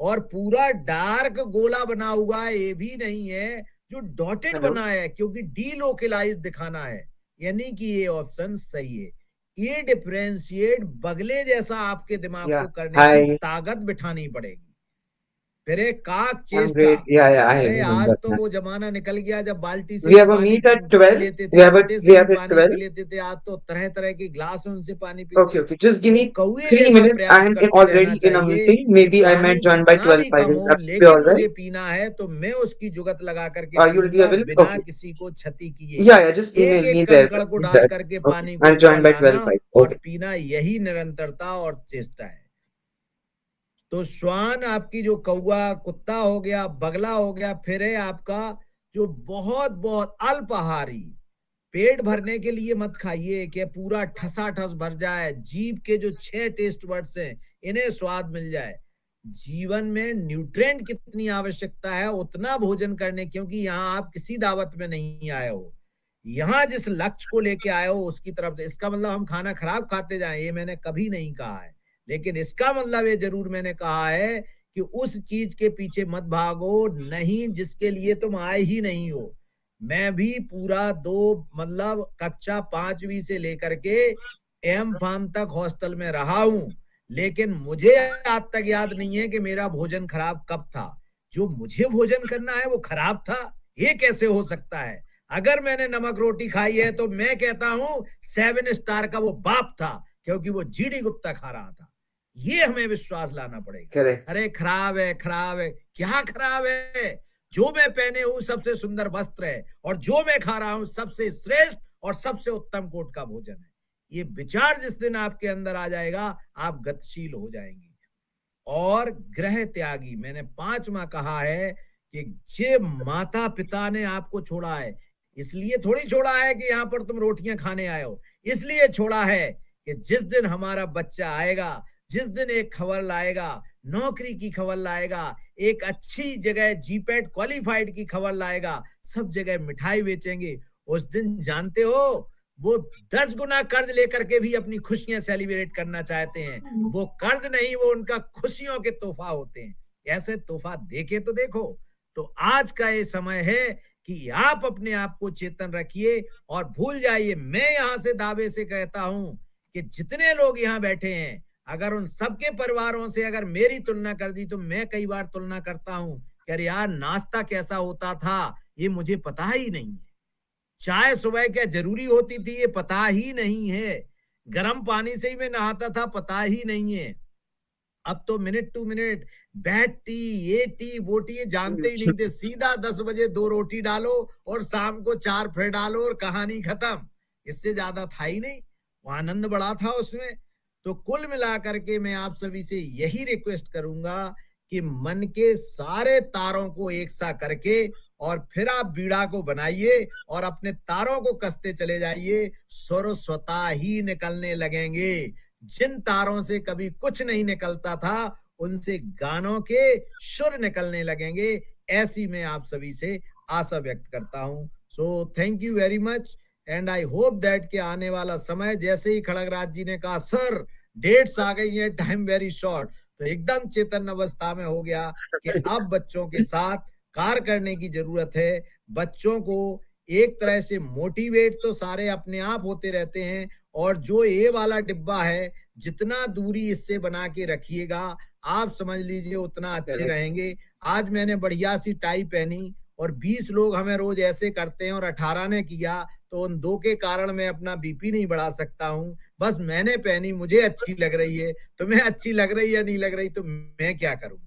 S1: और पूरा डार्क गोला बना हुआ है, ये भी नहीं है। जो डॉटेड बना है, क्योंकि डीलोकलाइज दिखाना है, यानी कि ये ऑप्शन सही है। ये डिफरेंशिएट बगले जैसा आपके दिमाग को करने की ताकत बिठानी पड़ेगी। फिर एक काक चेष्टा, अरे आज तो वो जमाना निकल गया जब बाल्टी से पानी पी लेते थे, लोटे से पानी पी लेते थे। आज तो तरह तरह के ग्लास उनसे पानी पीते।
S3: Okay, just give me 3 minutes. I am already in a meeting. Maybe I might join by 12:05.
S1: लेकिन मुझे पीना है तो मैं उसकी जुगत लगा करके पीऊंगा बिना किसी को क्षति किए।
S3: Yeah, just email me there.
S1: कंकड़ को डाल करके पानी को
S3: I'll join by 12:05.
S1: और पीना, यही निरंतरता और चेष्टा है। तो श्वान आपकी जो कौवा, कुत्ता हो गया, बगला हो गया। फिर है आपका जो बहुत बहुत अल्पाहारी, पेट भरने के लिए मत खाइए कि पूरा ठसाठस भर जाए, जीभ के जो 6 टेस्ट वर्ड्स हैं इन्हें स्वाद मिल जाए। जीवन में न्यूट्रिएंट कितनी आवश्यकता है उतना भोजन करने, क्योंकि यहाँ आप किसी दावत में नहीं आए हो, यहाँ जिस लक्ष्य को लेके आए हो उसकी तरफ से। इसका मतलब हम खाना खराब खाते जाएं, ये मैंने कभी नहीं कहा है, लेकिन इसका मतलब ये जरूर मैंने कहा है कि उस चीज के पीछे मत भागो नहीं जिसके लिए तुम आए ही नहीं हो। मैं भी पूरा मतलब कक्षा 5वीं से लेकर के एम फार्म तक हॉस्टल में रहा हूं, लेकिन मुझे आज तक याद नहीं है कि मेरा भोजन खराब कब था। जो मुझे भोजन करना है वो खराब था, ये कैसे हो सकता है? अगर मैंने नमक रोटी खाई है तो मैं कहता हूं 7 स्टार का वो बाप था, क्योंकि वो जीडी गुप्ता खा रहा था। ये हमें विश्वास लाना पड़ेगा।
S3: करेक्ट।
S1: अरे खराब है, खराब है, क्या खराब है? जो मैं पहने हूं सबसे सुंदर वस्त्र है, और जो मैं खा रहा हूं सबसे श्रेष्ठ और सबसे उत्तम कोट का भोजन है। ये विचार जिस दिन आपके अंदर आ जाएगा, आप गतिशील हो जाएंगे। और ग्रह त्यागी, मैंने 5वां कहा है कि जे माता पिता ने आपको छोड़ा है, इसलिए थोड़ी छोड़ा है कि यहाँ पर तुम रोटियां खाने आए हो, इसलिए छोड़ा है कि जिस दिन हमारा बच्चा आएगा, जिस दिन एक खबर लाएगा, नौकरी की खबर लाएगा, एक अच्छी जगह जीपैट क्वालिफाइड की खबर लाएगा, सब जगह मिठाई बेचेंगे, उस दिन जानते हो वो 10 गुना कर्ज लेकर के भी अपनी खुशियां सेलिब्रेट करना चाहते हैं। वो कर्ज नहीं, वो उनका खुशियों के तोहफा होते हैं। ऐसे तोहफा देके तो देखो। तो आज का ये समय है कि आप अपने आप को चेतन रखिए और भूल जाइए। मैं यहां से दावे से कहता हूं कि जितने लोग यहाँ बैठे हैं, अगर उन सबके परिवारों से अगर मेरी तुलना कर दी, तो मैं कई बार तुलना करता हूं कि अरे यार नाश्ता कैसा होता था ये मुझे पता ही नहीं है, चाय सुबह क्या जरूरी होती थी ये पता ही नहीं है, गर्म पानी से ही मैं नहाता था पता ही नहीं है। अब तो minute to minute bad T, ये टी, वो टी, ये जानते ही नहीं थे। सीधा 10 बजे 2 रोटी डालो और शाम को 4 फिर डालो और कहानी खत्म। इससे ज्यादा था ही नहीं, वो आनंद बड़ा था उसमें। तो कुल मिलाकर के मैं आप सभी से यही रिक्वेस्ट करूंगा कि मन के सारे तारों को एक सा करके और फिर आप बीड़ा को बनाइए और अपने तारों को कसते चले जाइए, सुर स्वतः ही निकलने लगेंगे। जिन तारों से कभी कुछ नहीं निकलता था, उनसे गानों के सुर निकलने लगेंगे। ऐसी मैं आप सभी से आशा व्यक्त करता हूं। So thank you very much and I hope that कि आने वाला समय, जैसे ही खड़गराज जी ने कहा सर डेट्स आ गई है, टाइम वेरी शॉर्ट, तो एकदम चेतन अवस्था में हो गया कि अब बच्चों के साथ कार्य करने की जरूरत है। बच्चों को एक तरह से मोटिवेट तो सारे अपने आप होते रहते हैं, और जो ये वाला डिब्बा है, जितना दूरी इससे बना के रखिएगा, आप समझ लीजिए उतना अच्छे रहेंगे। आज मैंने बढ़िया सी टाई पहनी और 20 लोग हमें रोज ऐसे करते हैं और 18 ने किया, तो उन 2 के कारण मैं अपना बीपी नहीं बढ़ा सकता हूँ। बस मैंने पहनी, मुझे अच्छी लग रही है, तुम्हें अच्छी लग रही या नहीं लग रही तो मैं क्या करूँ?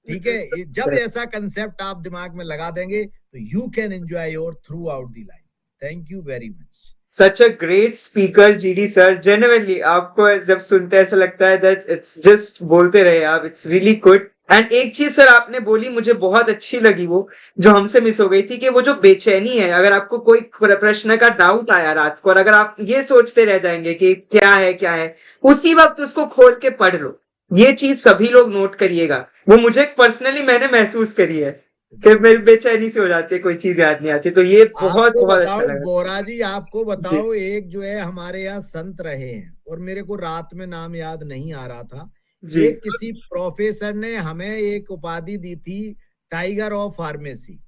S1: ठीक है, जब ऐसा कंसेप्ट आप दिमाग में लगा देंगे तो you can enjoy your through out the life. Thank you very much.
S3: Such a great speaker GD sir, genuinely आपको जब सुनते हैं ऐसा लगता है दैट इट्स जस्ट बोलते रहे आप, इट्स रियली गुड। एंड एक चीज सर आपने बोली मुझे बहुत अच्छी लगी, वो जो हमसे मिस हो गई थी, कि वो जो बेचैनी है, अगर आपको कोई प्रश्न का डाउट आया रात को और अगर आप ये सोचते रह जाएंगे कि क्या है, उसी वक्त उसको खोल के पढ़ लो। ये चीज सभी लोग नोट करिएगा, वो मुझे पर्सनली मैंने महसूस करी है कि मेरी बेचैनी से हो जाती है, कोई चीज याद नहीं आती। तो ये बहुत
S1: आपको
S3: बहुत
S1: बताओ
S3: अच्छा लगा
S1: बोरा जी, आपको बताओ, एक जो है हमारे यहाँ संत रहे हैं और मेरे को रात में नाम याद नहीं आ रहा था।
S3: जी।
S1: ये किसी प्रोफेसर ने हमें एक उपाधि दी थी, टाइगर ऑफ फार्मेसी।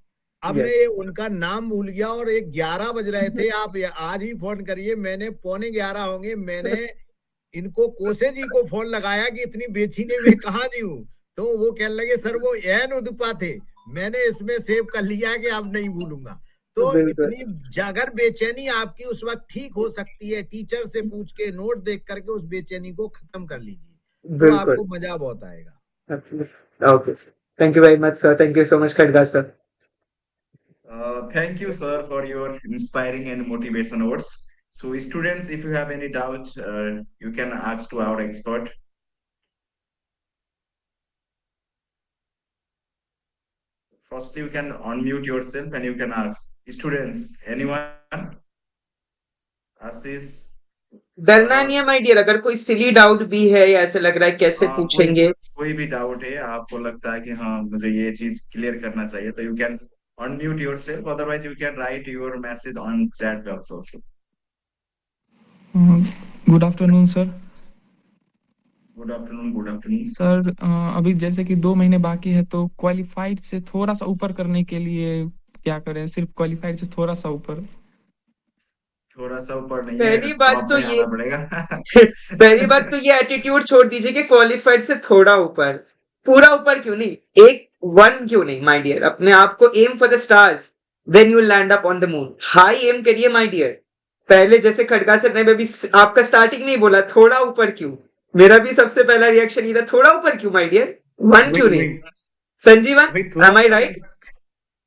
S1: अब
S3: Yes.
S1: मैं उनका नाम भूल गया और 11 बज रहे थे। आप आज ही फोन करिए, मैंने 11:15 होंगे, मैंने इनको कोसे जी को फोन लगाया कि इतनी बेचीने में कहाँ जी हूँ, तो वो कहने लगे सर वो एन उदुपा थे। मैंने इसमें सेव कर लिया कि अब नहीं भूलूंगा। तो
S3: बिल्कुल।
S1: इतनी अगर बेचैनी आपकी उस वक्त ठीक हो सकती है, टीचर से पूछ के नोट देख करके उस बेचैनी को खत्म कर लीजिए, तो
S3: बिल्कुल।
S1: आपको मजा बहुत आएगा।
S3: Okay, thank you very much sir, thank you so much Khadga sir.
S2: Thank you, sir, for your inspiring and motivation words. So, students, if you have any doubt, you can ask to our expert. First, you can unmute yourself and you can ask. Students, anyone? Ashish?
S3: डरना नहीं है my dear, अगर कोई सिली doubt भी है या ऐसे लग रहा है कैसे पूछेंगे,
S2: कोई भी डाउट है, आपको लगता है कि हाँ मुझे ये चीज क्लियर करना चाहिए, तो you can unmute yourself. Otherwise, you can write your message on chat box also.
S5: Good afternoon sir.
S2: Good afternoon. Good afternoon.
S5: Sir अभी जैसे कि 2 महीने बाकी है तो क्वालिफाइड से थोड़ा सा ऊपर करने के लिए क्या करें? सिर्फ क्वालिफाइड से थोड़ा सा ऊपर.
S2: थोड़ा सा ऊपर नहीं है,
S3: पहली बात
S2: टॉप
S3: तो
S2: में
S3: ये
S2: आना पड़ेगा.
S3: पहली बात तो ये एटीट्यूड छोड़ दीजिए कि क्वालिफाइड से थोड़ा ऊपर. पूरा ऊपर क्यों नहीं, एक 1 क्यों नहीं माय डियर. अपने आप को aim for the stars, then you will land up on the moon. High aim करिए माय डियर. पहले जैसे खड़गा सर ने भी आपका स्टार्टिंग में ही बोला थोड़ा ऊपर क्यों. मेरा भी सबसे पहला रिएक्शन ये था, थोड़ा ऊपर क्यों माय डियर, 1 क्यों नहीं. संजीवन, एम आई राइट?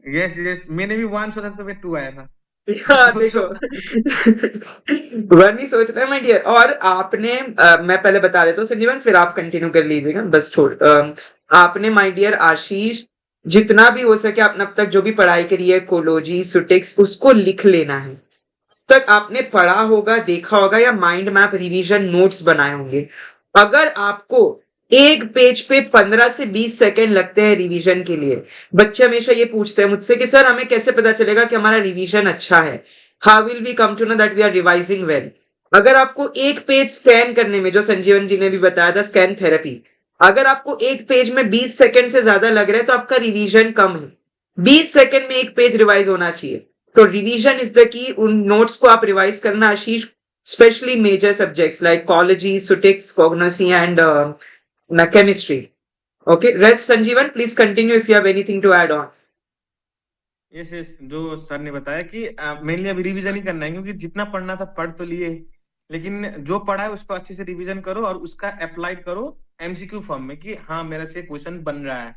S6: यस यस, मैंने भी 1 सोचा था, 2 आया था.
S3: हाँ देखो, 1 ही सोच रहे हैं माय डियर. और आपने मैं पहले बता देता हूँ संजीवन, फिर आप कंटिन्यू कर लीजिएगा. बस छोड़, आपने माय डियर आशीष जितना भी हो सके आपने अब तक जो भी पढ़ाई करी है, कोलोजी सुटिक्स, उसको लिख लेना है. तक आपने पढ़ा होगा, देखा होगा, या माइंड मैप रिवीजन नोट्स बनाए होंगे. अगर आपको एक पेज पे 15 से 20 सेकंड लगते हैं रिवीजन के लिए, बच्चे हमेशा ये पूछते हैं मुझसे कि सर हमें कैसे पता चलेगा कि हमारा रिवीजन अच्छा है, how will we come to know that we are revising well. अगर आपको एक पेज स्कैन करने में, जो संजीवन जी ने भी बताया था स्कैन थेरेपी, अगर आपको एक पेज में 20 सेकंड से ज्यादा लग रहा है तो आपका रिवीजन कम है. 20 सेकंड में एक पेज रिवाइज होना चाहिए. तो रिवीजन इज द की. उन नोट्स को आप रिवाइज करना आशीष, स्पेशली मेजर सब्जेक्ट्स लाइक कॉलेजी सुटिक्स कॉग्नोसी and chemistry. Okay, rest Sanjeevan, please continue if you have anything to add on.
S6: Yes yes, जो सर ने बताया कि मेनली अभी रिवीजन ही करना है, क्योंकि जितना पढ़ना था पढ़ तो लिए, लेकिन जो पढ़ा है उसको अच्छे से रिवीजन करो और उसका अप्लाई करो एमसीक्यू फॉर्म में कि हाँ मेरे से क्वेश्चन बन रहा है,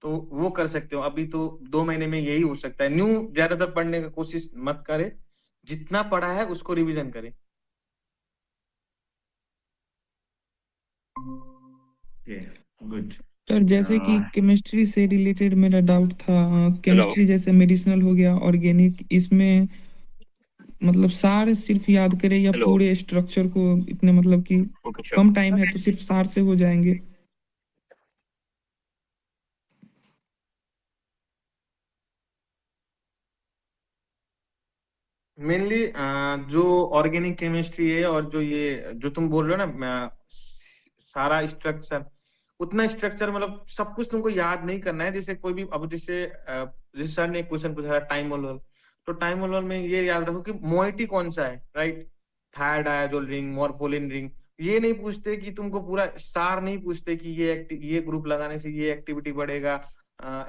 S6: तो वो कर सकते हो. अभी तो 2 महीने में यही हो सकता है. न्यू ज्यादातर पढ़ने की कोशिश मत करे, जितना पढ़ा है उसको रिवीजन करे.
S2: Yeah, good.
S5: सर जैसे कि केमिस्ट्री से रिलेटेड मेरा डाउट था. केमिस्ट्री जैसे मेडिसिनल हो गया, ऑर्गेनिक, इसमें मतलब सार सिर्फ याद करें या पूरे स्ट्रक्चर को इतने, मतलब कि कम टाइम है तो सिर्फ सार से हो जाएंगे?
S6: मेनली जो ऑर्गेनिक केमिस्ट्री है और जो ये जो तुम बोल रहे हो ना, सारा स्ट्रक्चर, उतना स्ट्रक्चर मतलब सब कुछ तुमको याद नहीं करना है. जैसे कोई भी, अब जैसे सर ने एक क्वेश्चन पूछा टाइम मोलर, तो टाइम मोलर में ये याद रखो कि मोइटी कौन सा है, राइट. थायडाइजोल रिंग, मॉर्फोलिन रिंग, ये नहीं पूछते कि तुमको पूरा सार नहीं पूछते कि ये ग्रुप लगाने से ये एक्टिविटी बढ़ेगा,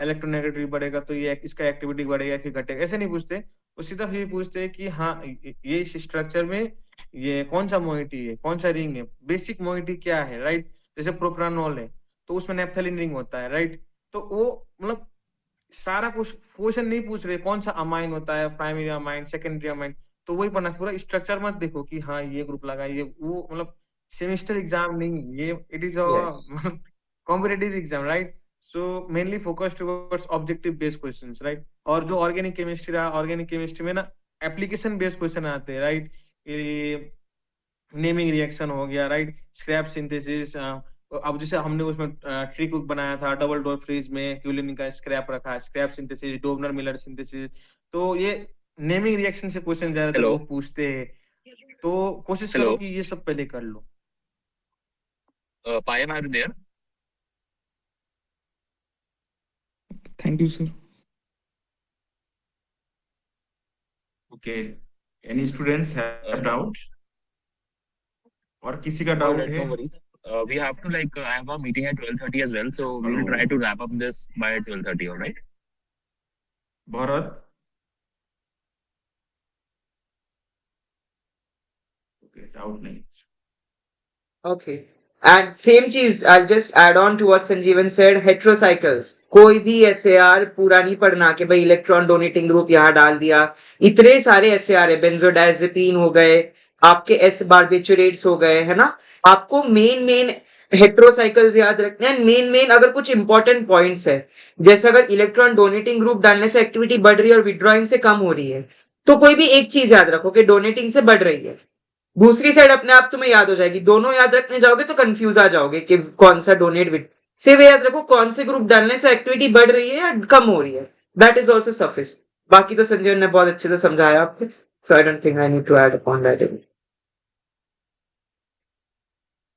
S6: इलेक्ट्रोनेगेटिविटी बढ़ेगा तो ये इसका एक्टिविटी बढ़ेगा फिर घटेगा, ऐसे नहीं पूछते. वो सीधा ये पूछते हैं कि हाँ ये इस स्ट्रक्चर में ये कौन सा मोइटी है, कौन सा रिंग है, बेसिक मोइटी क्या है, राइट. जैसे प्रोप्रानोल है तो उसमें नेप्थेलिन रिंग होता है, राइट. तो वो मतलब सारा कुछ क्वेश्चन नहीं पूछ रहे कौन सा अमाइन होता है, प्राइमरी अमाइन, सेकेंडरी अमाइन, तो वही पढ़ना. पूरा स्ट्रक्चर मत देखो कि हाँ ये ग्रुप लगा, ये वो, मतलब सेमेस्टर एग्जाम नहीं ये, it is
S3: Yes.
S6: Competitive exam, right. So mainly focus towards objective based questions, right. और जो ऑर्गेनिक केमिस्ट्री रहा, ऑर्गेनिक केमिस्ट्री में ना एप्लीकेशन बेस्ड क्वेश्चन आते हैं, राइट. ये नेमिंग रिएक्शन हो गया, राइट. स्क्रैप सिंथेसिस, अब जैसे हमने उसमें ट्री कुक बनाया था डबल डोर फ्रीज में, क्यूलिन का स्क्रैप रखा है, स्क्रैप सिंथेसिस, डोबनर मिलर सिंथेसिस. तो ये नेमिंग रिएक्शन से क्वेश्चन ज्यादातर वो पूछते हैं, तो कोशिश करो कि ये सब पहले कर लो.
S7: Payam, are you there?
S5: Thank you sir.
S2: Okay. Any students have doubt? और किसी का डाउट
S7: Alright,
S2: है?
S7: no worries. We have to I have a meeting at 12:30 as well, so we will try to wrap up this by 12:30. All right.
S2: Bharat? Okay, doubt नहीं.
S3: Okay. And same चीज, I'll just add on to what Sanjeevan said, heterocycles. कोई भी SAR पूरा नहीं पढ़ना कि भाई electron donating group यहाँ डाल दिया. इतने सारे SAR है, बेंजोडायजेपिन हो गए, आपके एस बारबिचुरेट्स हो गए, है ना. आपको मेन हेट्रोसाइकल्स याद रखने हैं. मेन अगर कुछ इंपॉर्टेंट पॉइंट्स है, जैसे अगर इलेक्ट्रॉन डोनेटिंग ग्रुप डालने से एक्टिविटी बढ़ रही है और विड्रॉइंग से कम हो रही है, तो कोई भी एक चीज याद रखो कि डोनेटिंग से बढ़ रही है. दूसरी साइड अपने आप तुम्हें याद हो जाएगी. दोनों याद रखने जाओगे तो कंफ्यूज आ जाओगे कि कौन सा डोनेट विद. सिर्फ याद रखो कौन से ग्रुप डालने से एक्टिविटी बढ़ रही है या कम हो रही है. That is also sufficient. बाकी तो संजीवन ने बहुत अच्छे से समझाया आपको. So I don't think I need to add upon that.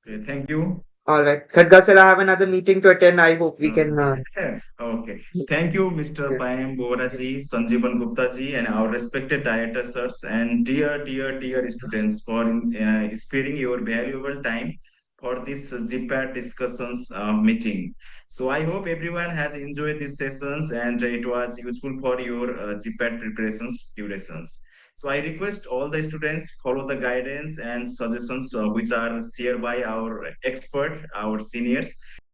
S2: Okay, thank you.
S3: All right. Khadga sir, I have another meeting to attend. I hope we can.
S2: Okay. Thank you, Mr. Payam Boraji, Sanjeevan Gupta ji, and our respected director sirs and dear students for sparing your valuable time for this GPAT discussions meeting. So I hope everyone has enjoyed these sessions and it was useful for your GPAT preparations durations. So I request all the students follow the guidance and suggestions which are shared by our expert, our seniors.